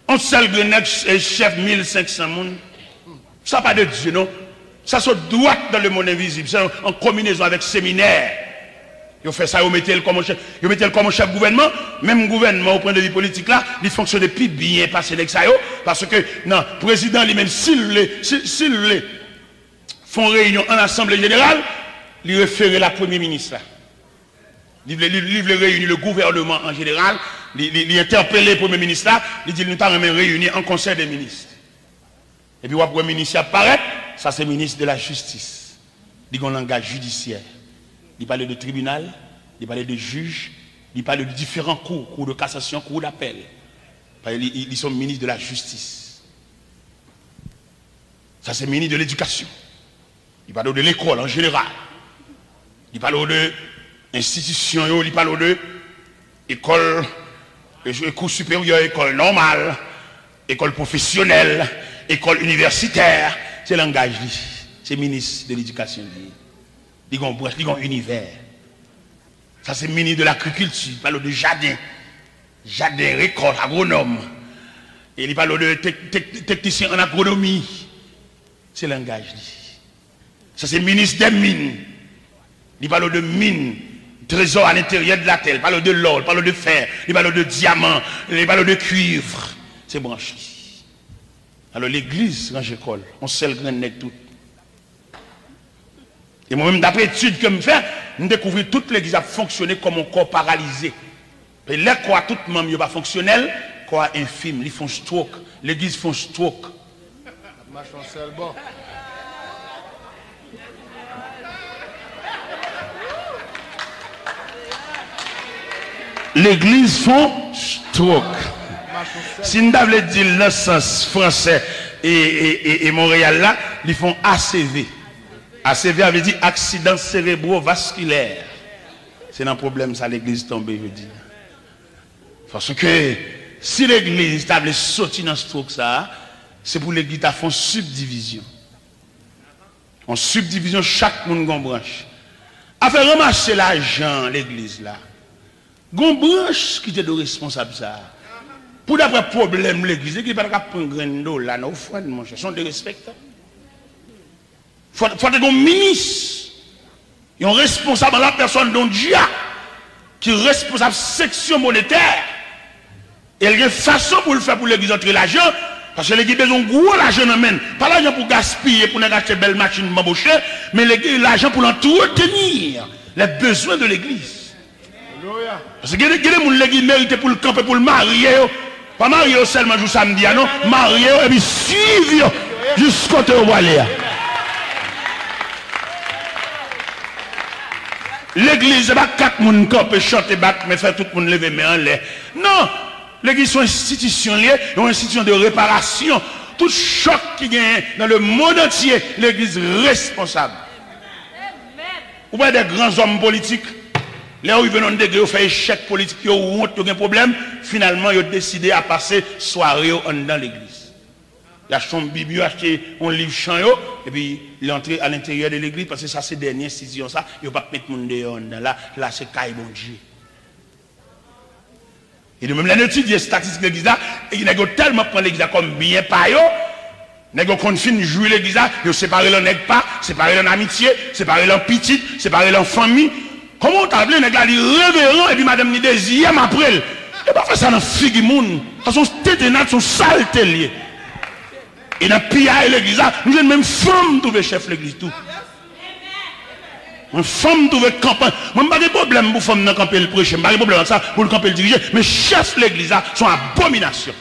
On seul notre chef 1500 moun. Ça pas de Dieu, non? Ça se droit dans le monde invisible. C'est en combinaison avec séminaire. Ils ont fait ça, ils mettaient le comme chef gouvernement. Même gouvernement, au point de vue politique là, il fonctionne plus bien passé avec ça. Parce que, non, le président lui-même, s'il font réunion en assemblée générale, il réfère la première ministre là. Il réunit le gouvernement en général, il interpelle le premier ministre là, il dit nous avons réuni en conseil des ministres. Et puis, après le ministre apparaît, ça c'est le ministre de la justice. Il a un langage judiciaire. Il parle de tribunal, il parle de juge, il parle de différents cours de cassation, cours d'appel. Ils sont ministres de la justice. Ça c'est le ministre de l'éducation. Il parle de l'école en général. Il parle de institutions, il parle de école, cours supérieur, école normale, école professionnelle, école universitaire. C'est le langage, c'est le ministre de l'éducation. Ils ont un univers. Ça c'est le ministre de l'agriculture, il parle de jardin, récolte, agronome. Et il parle de technicien en agronomie. C'est le langage. Ça c'est le ministre des mines. Il parle de mines, trésor à l'intérieur de la terre. Il parle de l'or, il parle de fer, il parle de diamant, il parle de cuivre. C'est branché. Alors l'église, quand j'école, on sait le grand net tout. Et moi-même, d'après l'étude que je fais, je découvre que toute l'église a fonctionné comme un corps paralysé. Et là, quoi, tout le monde n'est pas fonctionnel, quoi, infime, ils font stroke. L'église font stroke. L'église font stroke. Si nous avons dit le sens français et Montréal là, ils font ACV. ACV avait dit accident cérébrovasculaire. C'est un problème ça l'église tombée, je dis. Parce que si l'église t'a sorti dans ce truc ça, c'est pour l'église à font subdivision. En subdivision, chaque monde a une branche. A fait ramasser l'argent l'église là. Gon branche qui était de responsable ça. Pour d'après problème l'église, qui pas prendre grain d'eau là, non, faut mon cher, sont des respectables. Faut des ministres. Ils sont responsables la personne dont Dieu qui est responsable section monétaire. Et il y a une façon pour le faire pour l'église entrer l'argent. Parce que l'église a besoin de gros l'argent dans main. Pas l'argent pour gaspiller, pour acheter une belle machine m'embaucher, mais l'argent pour entretenir les besoins de l'église. Parce que les gens qui méritent pour le camper, pour le marier, pas marier seulement jour samedi, non, marier et puis suivre jusqu'au côté où aller. L'église, c'est pas 4 personnes camper, chanter, battre, mais faire tout le monde lever mais en l'air. Non! L'église sont institutions liées, une institution de réparation. Tout choc qui gagne dans le monde entier, l'église responsable. Ou bien des grands hommes politiques, là où ils viennent de faire échec politique, ils ont honte, ils ont un problème, finalement ils ont décidé à passer soirée dans l'église. Il a acheté une Bible, il a acheté un livre chant, et puis il est entré à l'intérieur de l'église, parce que ça c'est dernière institution, ça, il ne va pas mettre le monde dehors, là c'est caille bon Dieu. Et de même, les étudiants statistiques de l'église, ils ont tellement pris l'église comme bien par eux, ils ont continué de jouer l'église, ils ont séparé leur nègre pas, séparé leur amitié, séparé leur petite, séparé leur famille. Comment on t'a appelé, les gars, révérend, et puis madame ni deuxième après. Et pas faire ça dans figue moun. Parce que son téténat, son saleté lié. Et dans pillage l'église, nous avons même femme trouver chef l'église tout. Une femme trouve campagne. Moi, pas de problème pour femme dans camper le prêcher, pas de problème avec ça pour le camper le diriger, mais chef l'église sont abomination.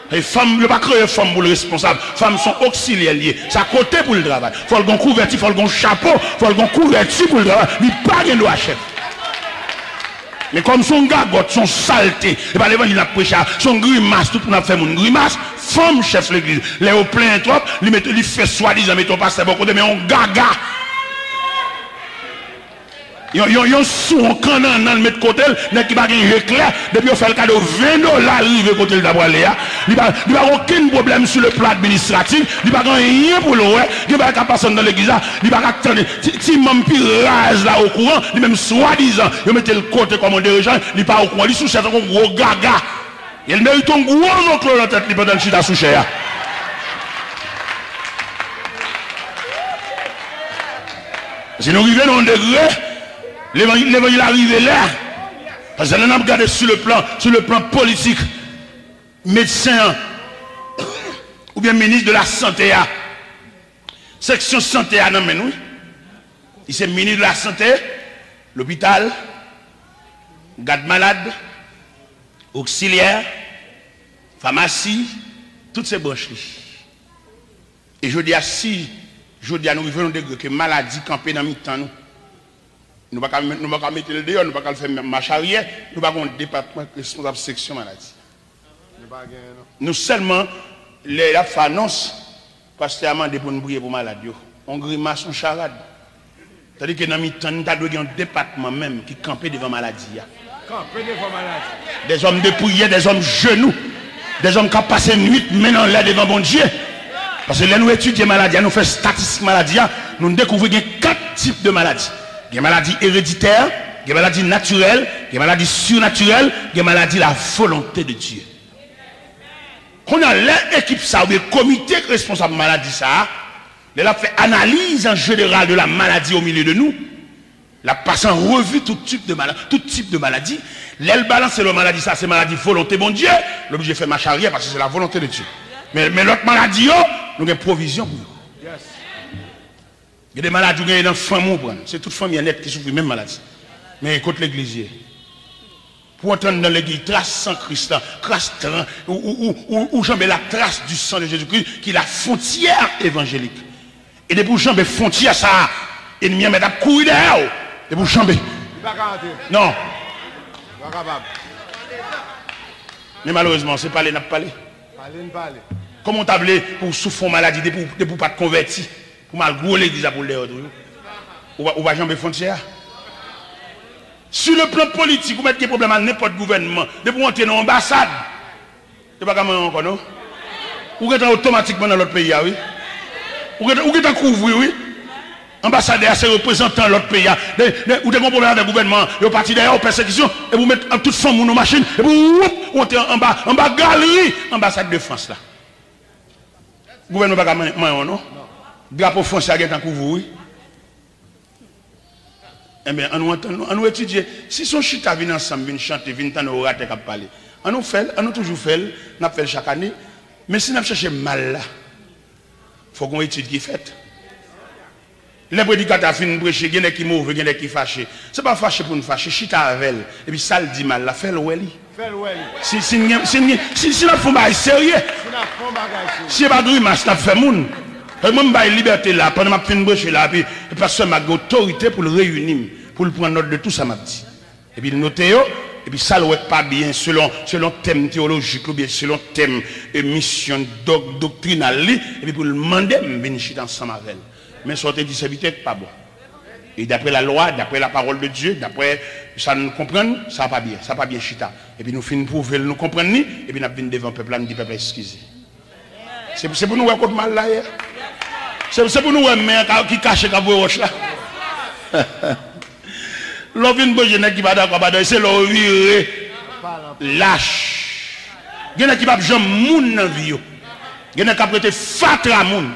Les femmes, ne pas créer femme pour le responsable. Femmes sont auxiliaires liées. C'est à côté pour le travail. Il faut le couverture, il faut le chapeau, il faut le couverture pour le travail. Mais pas de droit chef. Mais comme son gagotte, son saleté, et pas l'évangile a prêché, son grimace, tout pour nous faire une grimace, femme chef l'église. Les au plein trop, il fait soi-disant, mais ton pasteur beaucoup de mais on gaga. Yon sous un canon dans le mettre côté, n'est qui pas un clair, depuis on fait le cadeau $20 arrivé côté le d'abord là, il n'y a aucun problème sur le plan administratif, il n'y a rien pour le ouais, il n'y a pas personne dans l'église, il n'y a pas attendre, si même pirage là au courant, il même soi-disant, il met le côté comme un dirigeant, il pas au courant, il sous cher un gros gaga. Il mérite un gros oncle dans la tête, il peut dans le chita sous cher. Si nous arrivons dans un degré, l'évangile arrive là. Parce que nous avons regardé sur le plan politique, médecin ou bien ministre de la santé. Section santé, non mais nous. Il c'est ministre de la santé, l'hôpital, garde malade, auxiliaire, pharmacie, toutes ces branches. Et je dis à si, je dis à nous vivons de que maladie campée dans mi-temps nous. Nous ne pouvons pas mettre le dehors, nous ne pouvons pas faire marche arrière, nous ne pouvons pas un département responsable de section maladie. Nous seulement, les annonce, parce que c'est pour nous briller pour maladie. On grimace, on charade. C'est-à-dire que dans le temps, nous avons un département même qui campait devant maladie. Camper devant maladie. Des hommes de prière, des hommes genoux, des hommes qui ont passé nuit maintenant là devant bon Dieu. Parce que là, nous étudions maladie, nous faisons statistique maladie, nous découvrons 4 types de maladies. Il y a des maladies héréditaires, il y a des maladies naturelles, il y a des maladies surnaturelles, il y a des maladies de la volonté de Dieu. On a l'équipe ça, ou le comité responsable de maladie ça, il a fait analyse en général de la maladie au milieu de nous. La passe en revue tout type de maladie. L'aile balance, c'est la maladie, ça c'est maladie volonté, bon Dieu. L'objet fait marche arrière parce que c'est la volonté de Dieu. Mais l'autre maladie, nous avons provision pour nous. Yes. Il y a des maladies qui sont dans la famille. C'est toute famille nette qui souffre de la même maladie. Mais écoute l'église. Pour entendre dans l'église, trace sans Christ, trace ou jamais la trace du sang de Jésus-Christ, qui est la frontière évangélique. Et de pour jamber frontière, ça, ennemi met à courir derrière. De pour jamber. Non. Mais malheureusement, c'est pas les n'a pas parlé. Comment t'as appelé pour souffrir maladie, de pour pas te convertir, pour mal gros l'église pour les autres. Ou va jamber frontière. Sur le plan politique, vous mettez des problèmes à n'importe gouvernement, de pour entrer dans l'ambassade. C'est pas comme encore, non? Ou êtes automatiquement dans l'autre pays, oui? Ou êtes couvrir, oui? Ambassadeur, c'est représentant de l'autre pays. Ou des problèmes avec le gouvernement, vous partez derrière aux persécutions, et vous mettez toute forme dans machine, et vous entrez en bas galerie, ambassade de France là. Le gouvernement n'a pas de non? Drapeau français a un couvre, oui? Eh bien, on nous étudie. Si son chita vient ensemble, vient chanter, vient entendre au raté qui parler, on nous fait, on nous toujours fait, on fait chaque année. Mais si on cherche mal là, il faut qu'on étudie qui fait. Les prédicateurs finissent prêcher, il y en a qui mauvais, il y en a qui fâchés. Ce n'est pas fâché pour nous fâcher, chita avec elle. Et puis ça le dit mal là, fais le welly. Si la fond est sérieux, si la grimace n'a fait moun. Et moi, je liberté là, pendant que je finis de prêcher là, puis parce que j'ai autorité pour le réunir, pour le prendre note de tout ça, m'a dit. Et puis, noter, et puis ça ne va pas bien selon thème théologique, ou bien selon thème mission doctrinale, et puis pour le demander, je vais venir ensemble avec elle. Mais sortir du serviteur, pas bon. Et d'après la loi, d'après la parole de Dieu, d'après ça nous comprendre, ça va pas bien, ça va pas bien chita. Et puis nous finissons pour nous comprendre, et puis nous venons devant le peuple, nous dit peuple, excusez. C'est pour nous voir contre mal là. C'est pour nous voir qui cache la roche là. L'on vient de jeune qui va d'accord, c'est l'on viré lâche. Il y en a qui va jamais moun dans vie. Il y en a qui va prêter fatra moun.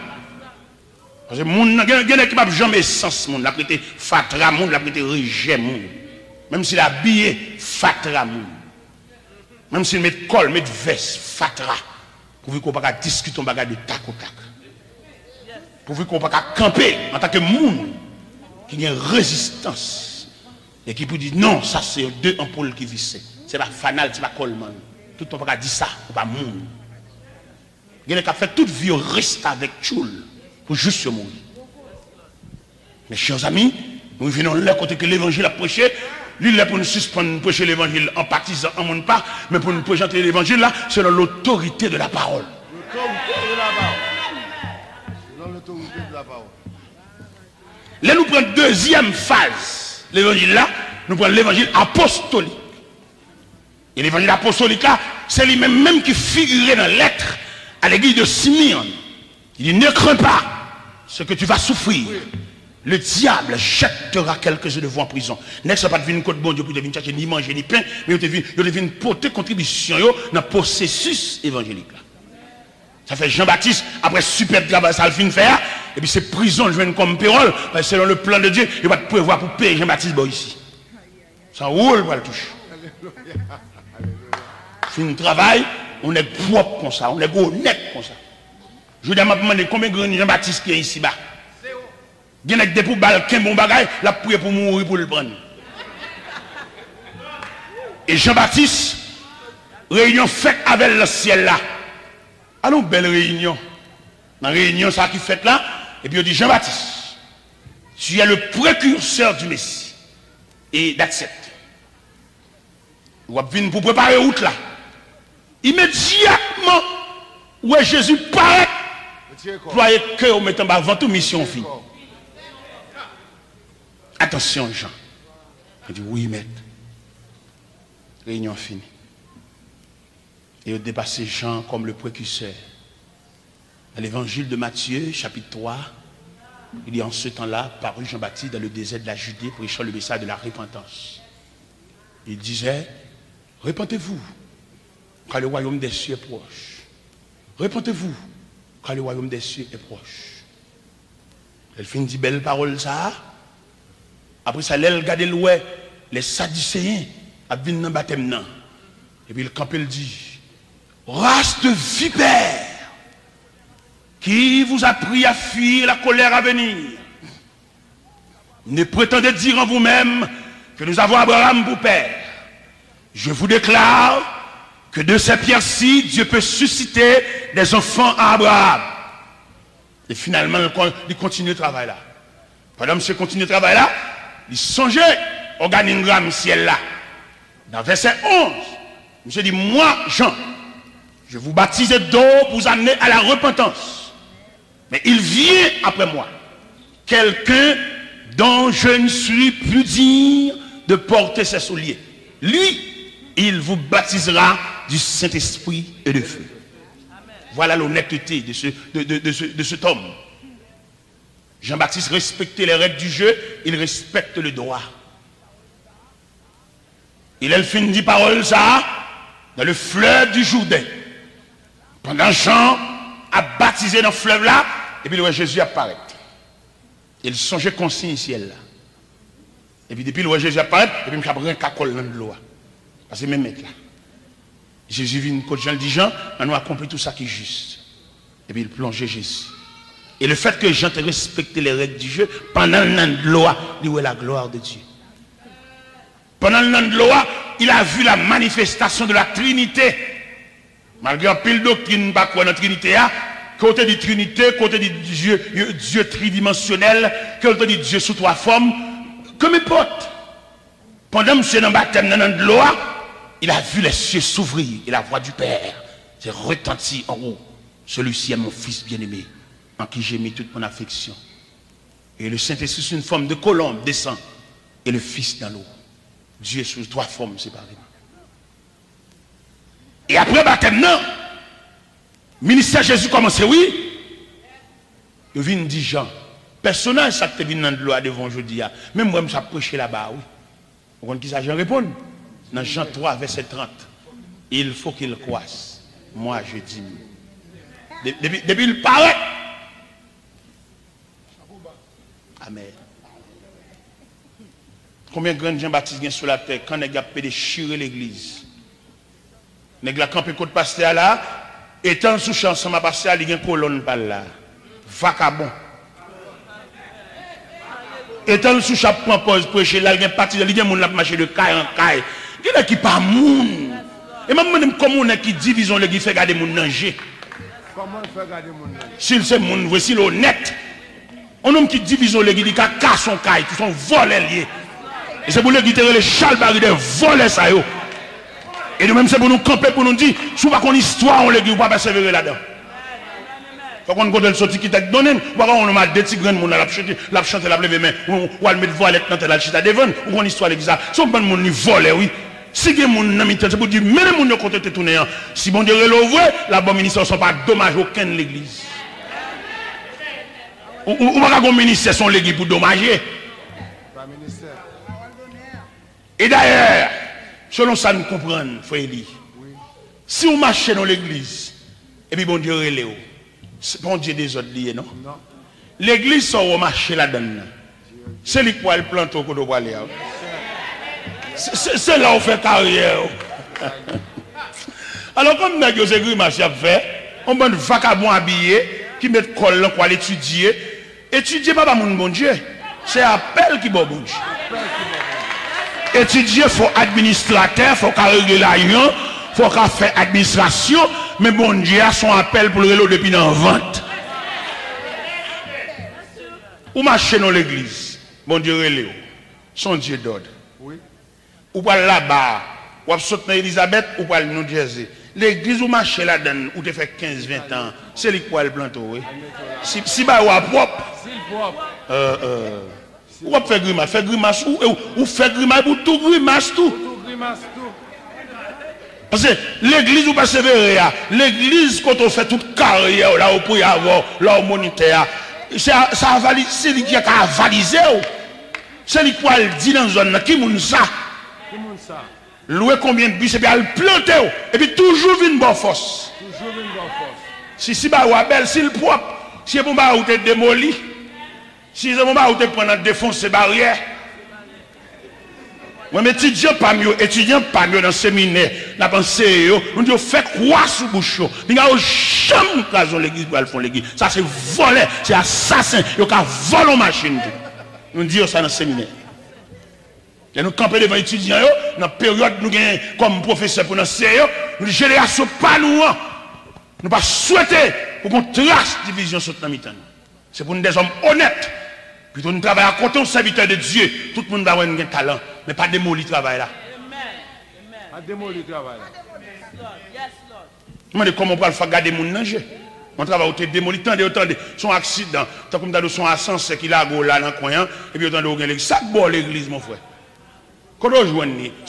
Parce que il y en a qui va jamais sens moun, la prêter fatra moun, la prêter rejet moun. Même s'il a habillé fatra moun. Même s'il met col, met veste fatra. Pour qu'on ne pas discuter on bagage de tac au tac. Pour qu'on ne pas camper en tant que monde qui a une résistance et qui peut dire non, ça c'est deux ampoules qui vissent. C'est pas fanal, c'est pas colman. Tout le monde pas dire ça, ou pas monde. Il y a qui fait toute vie reste avec Tchoul pour juste se mourir. Mes chers amis, nous venons là côté que l'évangile a prêché. Lui, là pour nous suspendre, prêcher l'évangile en partisan, en monde pas, mais pour nous présenter l'évangile là, selon l'autorité de la parole. L'autorité de la parole. Selon l'autorité de la parole. Là, nous prenons deuxième phase. L'évangile là, nous prenons l'évangile apostolique. Et l'évangile apostolique là, c'est lui-même qui figurait dans la lettre à l'église de Simeon. Il dit, ne crains pas ce que tu vas souffrir. Oui. Le diable jettera quelques-uns de vous en prison. N'est-ce pas de venir côté bon Dieu pour venir chercher ni manger ni pain, mais vous devez porter contribution dans le processus évangélique. Ça fait Jean-Baptiste, après super travail, ça le fin faire, et puis c'est prison, je viens comme pérole, parce que selon le plan de Dieu, il va te prévoir pour payer Jean-Baptiste ici. Ça roule pour le toucher. Fin travail, on est propre comme ça, on est honnête comme ça. Je vous demande combien de grand Jean-Baptiste qui est ici-bas. Il y a des pour balles, qui bon bagage, la prière pour mourir pour le prendre. Et Jean-Baptiste, réunion faite avec le ciel là. Alors, belle réunion. Dans la réunion, ça qui fait là, et puis on dit Jean-Baptiste, tu es le précurseur du Messie. Et that's it. Vous venez pour préparer route là. Immédiatement, où est Jésus paraît, croyez que vous mettez avant toute mission fille. Attention, Jean. Il dit oui, maître. Réunion finie. Et il a dépassé Jean comme le précurseur. Dans l'évangile de Matthieu, chapitre 3, il dit en ce temps-là, parut Jean-Baptiste dans le désert de la Judée, prêchant le message de la repentance. Il disait, repentez-vous, car le royaume des cieux est proche. Repentez-vous, car le royaume des cieux est proche. Elle finit dit belle parole ça. Après ça, elle regarde les Sadducéens à venir dans le baptême. Et puis le camp il dit, race de vipères, qui vous a pris à fuir la colère à venir? Ne prétendez dire en vous-même que nous avons Abraham pour père. Je vous déclare que de ces pierres-ci, Dieu peut susciter des enfants à Abraham. Et finalement, il continue le travail là. Pendant que M. continue le travail là, il songeait organigramme ciel là. Dans verset 11, M. dit, moi, Jean, je vous baptise d'eau pour vous amener à la repentance. Mais il vient après moi, quelqu'un dont je ne suis plus digne de porter ses souliers. Lui, il vous baptisera du Saint-Esprit et de feu. Voilà l'honnêteté de cet homme. Jean-Baptiste respectait les règles du jeu, il respecte le droit. Il a fini de parole ça dans le fleuve du Jourdain. Pendant Jean a baptisé dans le fleuve là, et puis le roi Jésus apparaît. Il songeait consigne ciel là. Et puis depuis le roi Jésus apparaît, et puis il a pris un cacole dans l'eau. Parce que même mec là. Jésus vient quand Jean dit Jean, on a accompli tout ça qui est juste. Et puis il plongeait Jésus. Et le fait que Jean te respecté les règles du jeu, pendant le loi, il voit la gloire de Dieu. Pendant le loi, il a vu la manifestation de la Trinité. Malgré un pile doctrine, pas quoi dans la Trinité, côté de Trinité, côté de Dieu tridimensionnel, côté de Dieu sous trois formes, comme importe. Pendant que dans le baptême dans le loi, il a vu les cieux s'ouvrir et la voix du Père s'est retentie en haut. Celui-ci est mon fils bien-aimé, en qui j'ai mis toute mon affection. Et le Saint-Esprit, sous une forme de colombe, descend. Et le Fils dans l'eau. Dieu est sous trois formes séparément. Et après le baptême, non. Ministère Jésus commence, oui. Il vient dire Jean. Personnage, ça te vient dans l'eau devant aujourd'hui. Même moi, je prêché là-bas, oui. Vous comprenez qui ça, Jean répond? Dans Jean 3, verset 30. Il faut qu'il croisse. Moi, je dis. Depuis il paraît. Amen. Combien de grands Jean-Baptiste viennent sur la terre quand il a déchiré l'église? Il a campé contre pasteur là, étant sous chanson, ma pasteur, il y a une colonne par là. Vacabon. Étant sous chapeau en pause, prêcher là, il y a une partie de l'idée, il y a marché de caille en caille. Il y a qui pas moun. Et même comme on est qui division, qui fait garder mon danger. Comment on fait garder mon danger? S'il c'est moun, voici l'honnête. On homme qui division, qui casse son caille, qui sont volés liés. Et c'est pour les qui les chalbari de voler ça yo. Et nous même c'est pour nous camper, pour nous dire, si on va qu'on histoire, on les dit, on va persévérer là-dedans. Faut qu'on le sorti qui t'a donné, on a des petits grains de monde, la chanter, la lever main, ou on mettre voilette dans la chita devant, ou qu'on histoire l'église. Si on prend le monde, volé, oui. Si il y a des gens c'est pour dire, mais les gens qui ont côté tourné, si bon Dieu l'ouvre, la bonne ministère ne sont pas dommage aucun de l'église. Ou pas qu'on ministère sont l'église pour dommager. Et d'ailleurs, selon ça nous comprenons, frère Eli, si on marche dans l'église, et puis bon Dieu relève, bon Dieu des autres liés, non? L'église, ça on marche là-dedans. C'est lui qui va le planter au côté de aller. C'est là où on fait carrière. Alors, comme nous avons des grimaces à faire, on a un vagabond habillé qui met le col pour aller étudier. Étudier, pas mon bon Dieu. C'est appel qui bon Dieu. Étudier, il faut administrateur, il faut régler l'argent, il faut faire administration. Mais bon Dieu a son appel pour le vélo depuis dans la vente. Ou marcher dans l'église, bon Dieu relève. Son Dieu d'ordre. Ou pas là-bas, ou sauter dans Elisabeth, ou pas New Jersey. L'église où marche là-dedans, où tu fais 15-20 ans, c'est lui qui va le planter. Si bah ou à propre, ou fait grimace, ou fait grimace pour tout grimace tout. Parce que l'église où persévérer, l'église quand on fait toute carrière, là où peut y avoir, là où monitaire, c'est lui qui a avalisé. C'est lui qui va le dire dans une zone, qui moun ça? Louer combien de bus et bien le planter et puis toujours une bonne force. Si bah ou belle, si le propre, si bon bah ou te démoli, si bon bah ou te prendre défoncer barrière, Moi, mes étudiants pas mieux, dans le séminaire, la pensée, nous disons, fait quoi sous bouche? Nous avons jamais raison l'église pour aller faire l'église. Ça, c'est voler, c'est assassin, ils ont volé une machine. Nous disons ça dans le séminaire. Et nous campons devant les étudiants, dans la période nous avons comme professeur pour nous enseigner, nous disons, génération pas nous, nous pas souhaiter pour qu'on trace division sur notre mi-temps. C'est pour nous des hommes honnêtes. Plutôt nous travaillons à côté, on serviteur de Dieu. Tout le monde va avoir un talent, mais pas démolir le travail là. Pas démolir le travail là. Je me dis comment on peut faire garder mon nager. On travaille au démolir, attendez, son accident, tant comme dans son ascenseur qui là, là dans le coin, et puis attendez, l'église. Ça bon l'église, mon frère. Quand on joue,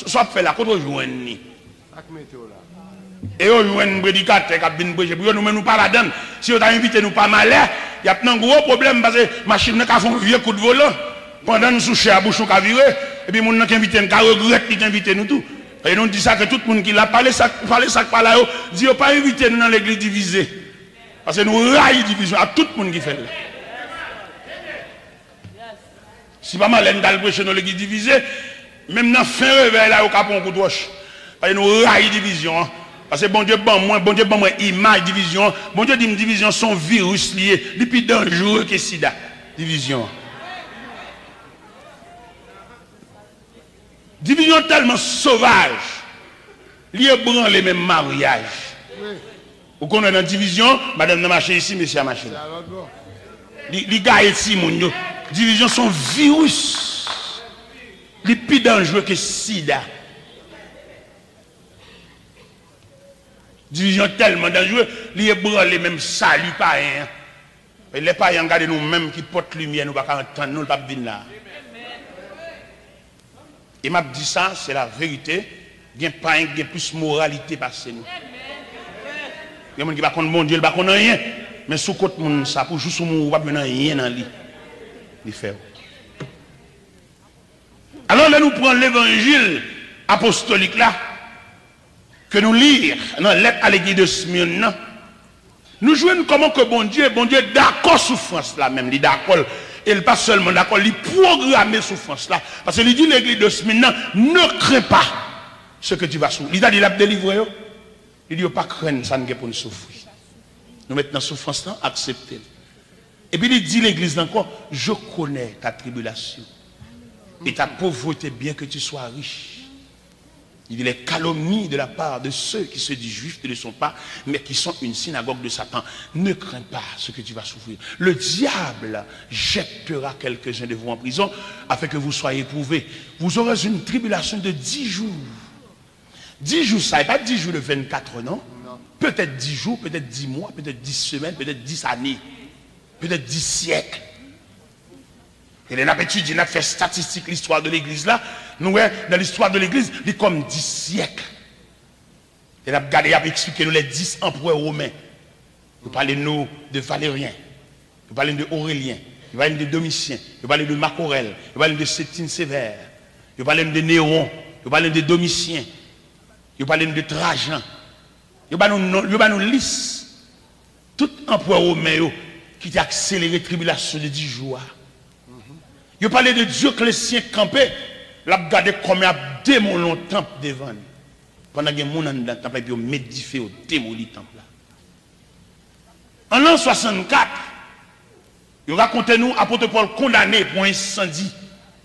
soit fait là, quand on joue, et on joue un prédicateur qui a bien prêché, pour nous pas la donne. Si on a invité nous pas mal, il y a un gros problème parce que la machine n'a qu'à faire un vieux coup de volant. Pendant nous soucher à bouche, on a viré, et puis mon qui invité, on regrette qui invité nous tout. Et nous dit ça que tout le monde qui l'a parlé, ça par là, dit pas invité nous dans l'église divisée. Parce que nous raillons division à tout le monde qui fait. Si pas mal, on a prêché dans l'église divisée, même dans le fin réveil là, on a un coup de roche. Parce que nous raillons division. Parce que bon Dieu, moi, image, division. Bon Dieu dit une division, son virus lié, depuis dangereux que sida. Division. Division tellement sauvage, lié branle les mêmes mariages. Vous connaissez la division, madame n'a marché ici, monsieur a marché là. Les gars ici, mon Dieu, division son virus, les plus dangereux que sida. Division tellement dangereux, les branle les mêmes salut païens. Et les païens regardent nous-mêmes qui portent lumière, nous ne pouvons pas entendre, nous ne pouvons pas venir là. Et m'a dit ça, c'est la vérité. Il y a pas un plus moralité passé nous. Il y a des gens qui ne connaissent pas mon Dieu, ils ne connaissent rien. Mais sous côté monde ça pour juste mon pas rien dans lui. Il fait. Alors là nous prenons l'évangile apostolique là que nous lisons dans la lettre à l'église de Smyrne. Nous jouons comment que bon Dieu d'accord souffrance là même, il d'accord. Et pas seulement d'accord, il programme souffrance là. Parce qu'il dit l'église de Smyrne, ne crains pas ce que tu vas souffrir. Il a dit la délivré. Il dit pas craindre, ça ne pour nous souffrir. Nous mettons dans souffrance là, acceptez. Et puis il dit l'église encore, je connais ta tribulation et ta pauvreté bien que tu sois riche. Il dit les calomnies de la part de ceux qui se disent juifs ne le sont pas, mais qui sont une synagogue de Satan. Ne crains pas ce que tu vas souffrir. Le diable jettera quelques-uns de vous en prison afin que vous soyez éprouvés. Vous aurez une tribulation de 10 jours. 10 jours, ça n'est pas 10 jours de 24, non? Peut-être 10 jours, peut-être 10 mois, peut-être 10 semaines, peut-être 10 années, peut-être 10 siècles. Et les n'habitudes, il a fait statistique l'histoire de l'église là. Nous, dans l'histoire de l'église, il est comme 10 siècles. Et il a regardé, il a expliqué nous les 10 empereurs romains. Nous parlons de Valérien, nous parlons de Aurélien, nous parlons de Domitien, nous parlons de Marc Aurèle, nous parlons de Septime Sévère, nous parlons de Néron, nous parlons de Domitien, nous parlons de Trajan, nous parlons de Lys. Tout empereur romain qui a accéléré la tribulation de 10 jours. Il parlait de Dioclétien campé, il a regardé comme il a démoli le temple devant. Pendant que les gens dans le temple, ils ont médifé, ils ont démoli le temple. En l'an 64, il racontait nous, apôtre Paul condamné pour un incendie,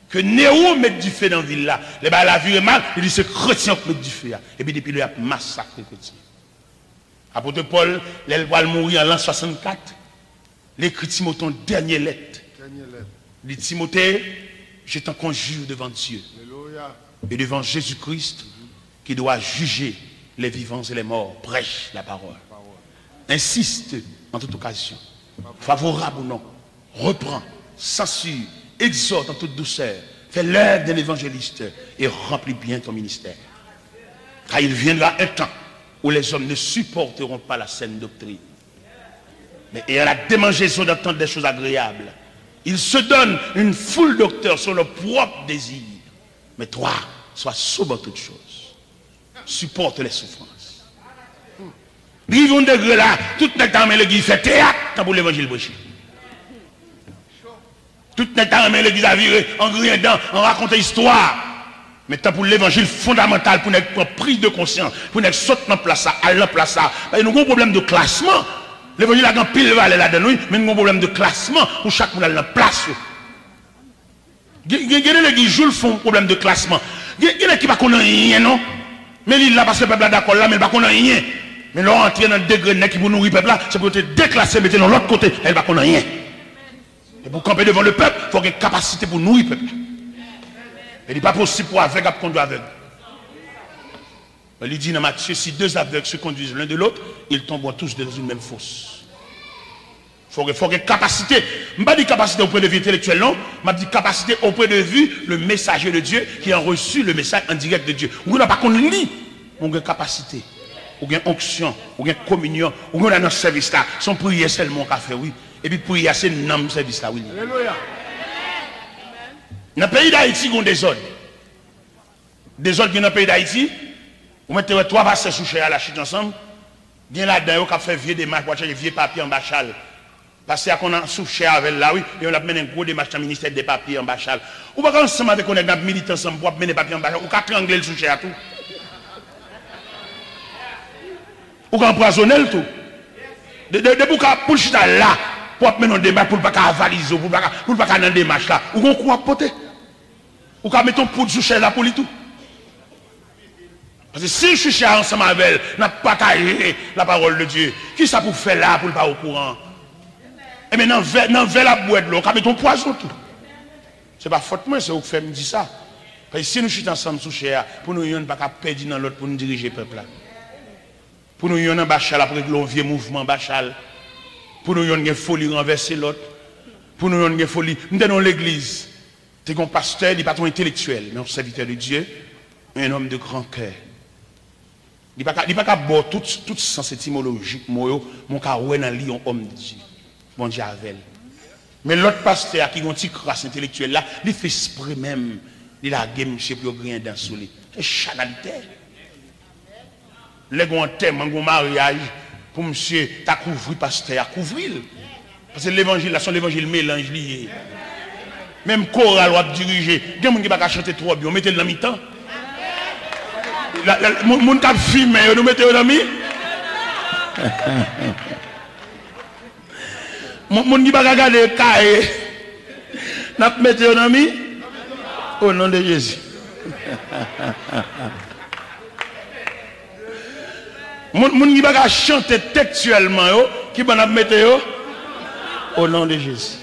que Néron met du feu dans la ville là. Les balles la vie mal, il dit c'est chrétien qui met du feu. Et puis depuis, il a massacré les chrétiens. Apôtre Paul, il va mourir en l'an 64. L'écrit Timothée, dernière lettre. Dit Timothée, je t'en conjure devant Dieu et devant Jésus-Christ qui doit juger les vivants et les morts. Prêche la parole. Insiste en toute occasion. Favorable ou non. Reprend, censure, exhorte en toute douceur. Fais l'œuvre d'un évangéliste et remplis bien ton ministère. Car il viendra un temps où les hommes ne supporteront pas la saine doctrine. Mais il y a la démangeaison d'entendre des choses agréables. Ils se donnent une foule docteurs sur leur propre désir. Mais toi, sois sobre en toutes choses. Supporte les souffrances. Ils vont degré là, tout le temps, l'église fait théâtre pour l'évangile prêché. Tout le temps, l'église a viré en griendant, en racontant histoire. Maintenant, pour l'évangile fondamental, pour notre prise de conscience, pour notre sauter dans place, à la place, nous avons un problème de classement. L'évangile a un pile valeur là-dedans, mais nous avons un problème de classement pour chaque monde dans la place. Il y a des gens qui jouent font un problème de classement. Il y a des gens qui ne connaissent rien, non? Mais il là parce que le peuple est d'accord là, mais il ne connaît rien. Mais là, entrer dans le degré qui pour nourrir le peuple là, c'est pour te déclasser, mettre dans l'autre côté, elle ne connaît rien. Et pour camper devant le peuple, il faut avoir une capacité pour nourrir le peuple. Il n'est pas possible pour aveugle à conduire aveugle. Il dit dans Matthieu, si deux aveugles se conduisent l'un de l'autre, ils tomberont tous dans une même fosse. Il faut une capacité. Je ne pas dire capacité au point de vue intellectuel, non. Je dis capacité au point de vue le messager de Dieu qui a reçu le message en direct de Dieu. Vous n'avez pas qu'on lit. Vous avez une capacité. Vous avez une onction. Vous avez une communion. Vous avez un service là. Son prière seulement qu'a fait, oui. Et puis prière, c'est un service là, oui. Alléluia. Dans le pays d'Haïti, il y a des ordres. Des ordres qui dans le pays d'Haïti, vous mettez trois vases sous cher à la chute ensemble. Bien là-dedans, vous avez fait vieux démarches pour acheter vieux papiers en bachal. Parce qu'on a sous cher avec là, oui, et on a mené un gros démarche dans le ministère des papiers en bachal. Ou pas ensemble avec on a milité ensemble pour mener des papiers en bachal. Ou qu'à triangler le sous cher tout. Ou qu'à empoisonner le tout. Pour le chita là, pour mener un démarche, pour ne pas avaliser, pour ne pas faire un démarche là. Ou qu'on croit poter. Ou qu'à mettre un poudre sous cher là pour lui tout. Parce que si je suis cher ensemble avec elle, n'a pas taillé la parole de Dieu. Qui ça pour faire là pour ne pas au courant? Et maintenant, dans la boîte de l'eau, on met ton poison tout. Ce n'est pas faute moi, c'est vous qui faites me dire ça. Parce que si nous sommes ensemble sous cher, pour nous, ne pas perdre dans l'autre pour nous diriger le peuple là. Pour nous, il y a un bachal après que l'on vieux mouvement bachal. Pour nous, il y a une folie renverser l'autre. Pour nous, il y a une folie. Nous sommes dans l'église. Tu es un pasteur, il n'est pas ton intellectuel, mais un serviteur de Dieu, un homme de grand cœur. Il n'est pas qu'à boire tout sens étymologique, mon cas, ouais, dans un homme de Dieu. Bon Dieu avec. Mais l'autre pasteur qui a une petite crasse intellectuelle là, il fait esprit même, il a game, je ne sais plus rien dans ce lit. C'est chanalité. Les gens ont un thème, un mariage, pour monsieur, tu as couvert pasteur, à couvrir. Parce que l'évangile, là, son l'évangile mélange lié. Même chorale va diriger. Il y a des gens qui ne peuvent pas chanter trop bien, mettez-le dans le mi-temps. Mon cap filmé, nous mettez-le dans le mi-temps. Mon qui va regarder le cahier, n'a pas mis un ami au nom de Jésus. Mon qui va chanter textuellement, qui va mettre au nom de Jésus.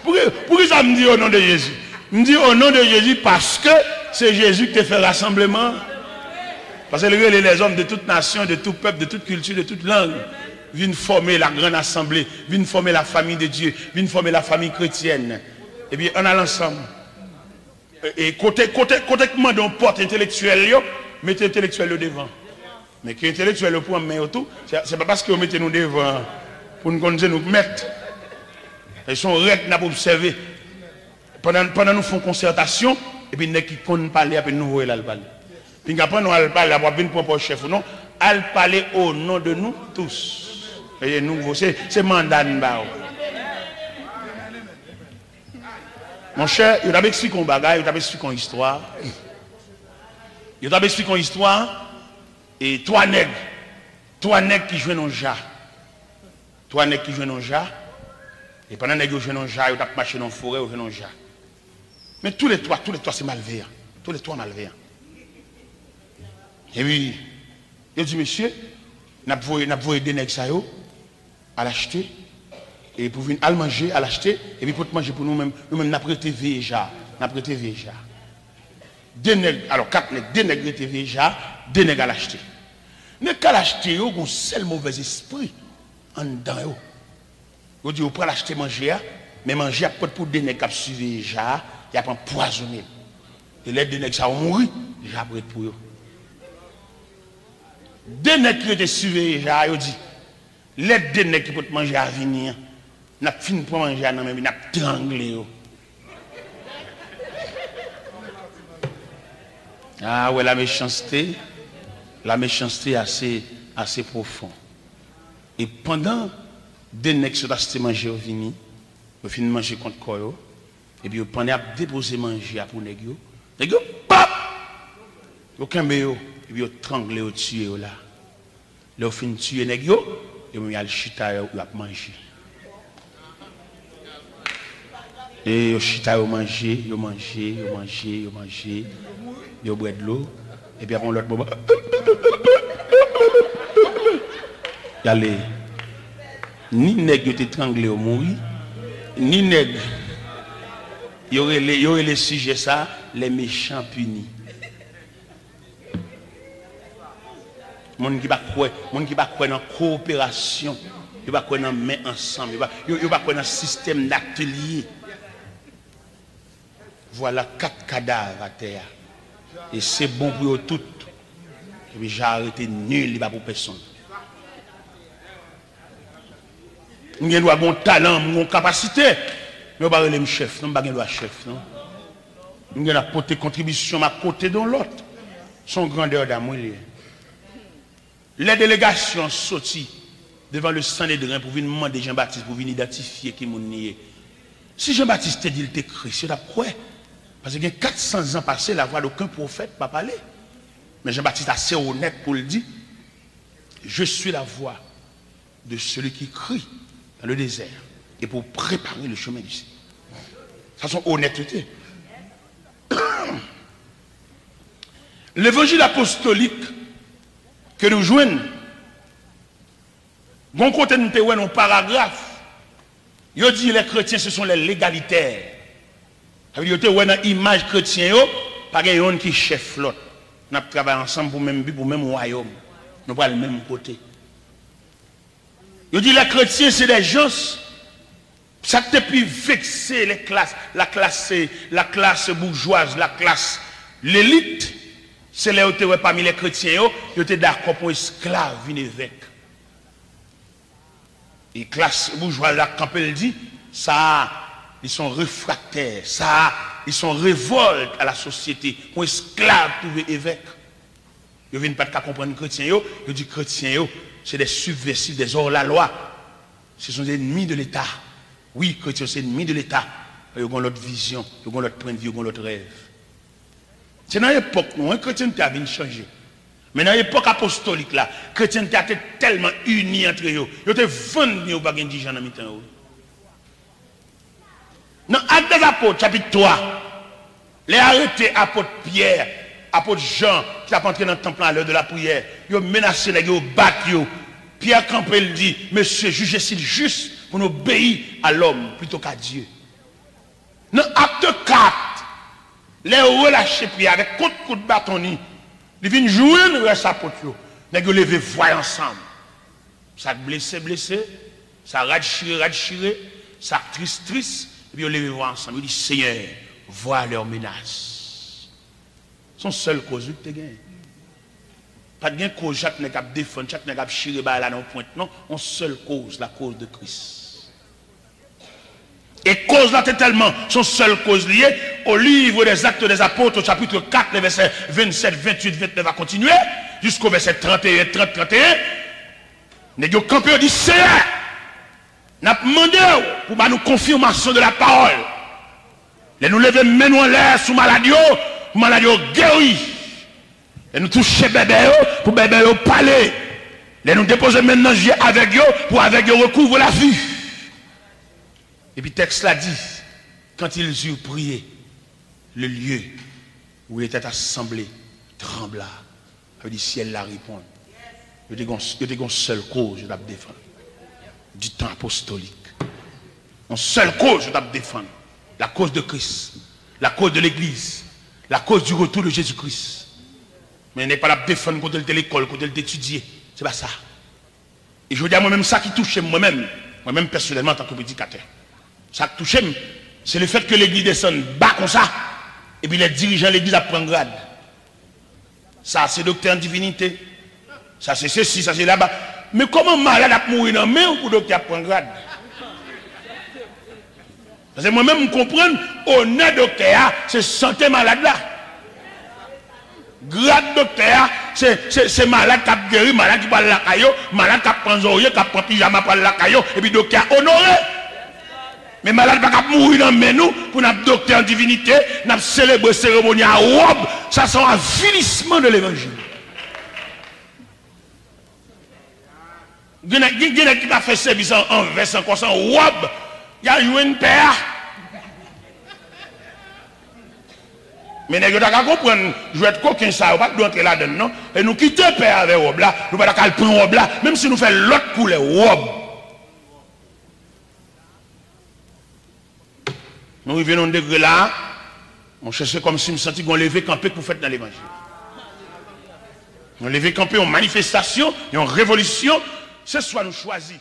Pourquoi ça me dit au nom de Jésus? Je me dis au nom de Jésus parce que c'est Jésus qui te fait rassemblement. Parce que les hommes de toute nation, de tout peuple, de toute culture, de toute langue viennent former la grande assemblée, viennent former la famille de Dieu, viennent former la famille chrétienne. Et bien, on a l'ensemble. Et côté comment on porte intellectuel, mettez intellectuel devant. Mais qui intellectuel pour mettre autour, c'est pas parce que vous mettez nous devant pour nous connaître nous mettre. Ils sont règles pour observer. Pendant nous faisons concertation, et puis nous qui connaissent parler, après nous voyons là le parler. Puis après nous allons parler, après venir pour chef ou non, allons parler au nom de nous tous. Et nous, c'est mandat de nous. Mon cher, il t'a expliqué un bagage, il t'a expliqué une histoire. Il t'a expliqué une histoire. Et trois nègres qui jouent dans le jar. Trois nègres qui jouent dans le jar. Et pendant que vous jouez dans le jar, vous avez marché dans la forêt, vous jouez dans le jar. Mais tous les trois, c'est malveillant. Tous les trois malveillants. Et puis, il dit, monsieur, nous avons des nègres à l'acheter. Et pour venir à le manger, à l'acheter. Et puis pour manger pour nous-mêmes, nous-mêmes, nous avons prêté déjà. Deux nègres, alors quatre nègres, deux nègres étaient déjà, deux nègres à l'acheter. Les nègres à l'acheter, ils ont un seul mauvais esprit en dedans. Ils disent, vous pouvez l'acheter manger, mais manger pas pour des nègres qui suivent déjà, ils ont empoisonné. Et les deux nègres, ça va mourir, déjà prêt pour eux. Deux nègres qui étaient suivés déjà, ils disent, les deux nègres qui peuvent manger à venir, n'a fini pour manger à nous, n'a tranglé. Ah ouais, la méchanceté assez profonde. Et pendant deux nègres qui sont manger au vini, ils finissent manger contre quoi, et puis pendant à déposer manger pour nègres, Et yo, pop! Yo kembe yo, et puis yo trangle yo tué yo là. Là, fin tué nèg yo, et puis al chita yo a manger. Et yo chita yo manger, yo boit de l'eau, et puis après l'autre moment. Yale, ni nèg yo te trangle yo mourir, ni nèg y aurait les sujets ça, les méchants punis. Moun qui va croire dans coopération, il va croire dans main ensemble, il va croire dans système d'atelier. Voilà 4 cadavres à terre. Et c'est bon pour eux toutes. Et puis j'ai arrêté nul, il va pour personne. Nous avons un talent, une capacité. Mais on va pas chef, non, on va chef, non. Nous avons apporté contribution à côté de l'autre. Son grandeur d'amour. Les délégations sorties devant le Sanhédrin pour venir demander Jean-Baptiste, pour venir identifier qui est nié. Si Jean-Baptiste te dit qu'il était Christ, c'est quoi? Parce qu'il y a 400 ans passés, la voix d'aucun prophète n'a pas parlé. Mais Jean-Baptiste est assez honnête pour le dire. Je suis la voix de celui qui crie dans le désert et pour préparer le chemin du ciel. Ça, c'est honnêteté. L'évangile apostolique que nous jouons, bon côté nous avons un paragraphe, il dit les chrétiens ce sont les légalitaires. Ça veut dire que dans l'image chrétienne, pas quelqu'un qui chef l'autre. Nous travaillons ensemble pour même but, pour même royaume. Nous pas le même côté. Il dit les chrétiens c'est des gens, ça te plus vexer les classes, la classe bourgeoise, la classe, l'élite. C'est là où tu es parmi les chrétiens, tu es d'accord pour esclave, une évêque. Et classe bourgeoise, là, quand elle dit, ça, ils sont réfractaires, ça, ils sont révoltes à la société. Pour esclave, trouver évêque. Ils ne viennent pas de comprendre les chrétiens, ils disent chrétiens, c'est des subversifs, des hors-la-loi. Ce sont des ennemis de l'État. Oui, chrétiens, c'est des ennemis de l'État. Ils ont leur vision, ils ont leur point de vue, ils ont leur rêve. C'est dans l'époque où un chrétien a venu changer. Mais dans l'époque apostolique, là, les chrétiens étaient tellement unis entre eux. Ils étaient vendus au bagage de gens dans le temps. Dans Actes des Apôtres, chapitre 3, les arrêtés apôtres Pierre, apôtre Jean, qui a entré dans le temple à l'heure de la prière, ils ont menacé, ils ont battu. Pierre Campbell dit, monsieur, jugez-il juste pour nous obéir à l'homme plutôt qu'à Dieu. Dans Acte 4, les relâchés Pierre avec coup de bâton, ils viennent jouer le reste apôtre. Ils ont levé voix ensemble. Ça blessé, ça radchiré, ça triste, et puis ils ont levé voix ensemble. Ils disent, Seigneur, vois leurs menaces. Son seule cause, tu as gagné. Pas de cause, chaque n'est qu'à défendre, chaque n'est qu'à chirer là dans le point. Non, une seule cause, la cause de Christ. Et cause là, c'est tellement son seule cause liée au livre des Actes des Apôtres, au chapitre 4, les versets 27, 28, 29 va continuer, jusqu'au verset 31, 30, 31. Nous avons campé, on dit, Seigneur, nous avons demandé pour nous confirmation de la parole. Les nous lever maintenant en l'air sous maladie, pour maladie guéri. Et nous toucher bébé, pour bébé parler. Les nous déposer maintenant avec eux, pour avec eux recouvre la vue. Et puis le texte l'a dit, quand ils eurent prié, le lieu où ils étaient assemblés trembla. Ça veut dire ciel la répond. Il y a une seule cause, je dois défendre. Du temps apostolique. Une seule cause, je dois défendre. La cause de Christ. La cause de l'Église. La cause du retour de Jésus-Christ. Mais il n'est pas la défendre contre l'école, contre l'étudier. C'est pas ça. Et je veux dire moi-même ça qui touche moi-même personnellement en tant que prédicateur. Ça qui touche, c'est le fait que l'église descende bas comme ça, et puis les dirigeants de l'église apprennent grade. Ça, c'est docteur en divinité. Ça, c'est ceci, ça, c'est là-bas. Mais comment malade a mourir dans la main ou docteur apprend grade? Parce que moi-même, je comprends, honneur docteur, c'est santé malade là. Grade docteur, c'est malade qui a guéri, malade qui parle la caillou, malade qui prend zoye, qui prend pyjama par la caillou, et puis docteur honoré. Mais malade pas mourir dans nous pour nous docter en divinité, nous célébrer cérémonie à robe, ça c'est un avilissement de l'évangile. Il y a qui a fait service en veste, en robe, il y a eu une paire. Mais nous devons comprendre, je vais être coquin ça, on va pas entrer là-dedans, non? Et nous quitter paire avec robe là, nous ne pouvons pas prendre robe là, même si nous faisons l'autre couleur robe. Nous revenons à un degré là, on cherche comme si nous sentions qu'on levait camper pour faire dans l'évangile. On levait camper en manifestation, en révolution, c'est soit nous choisir.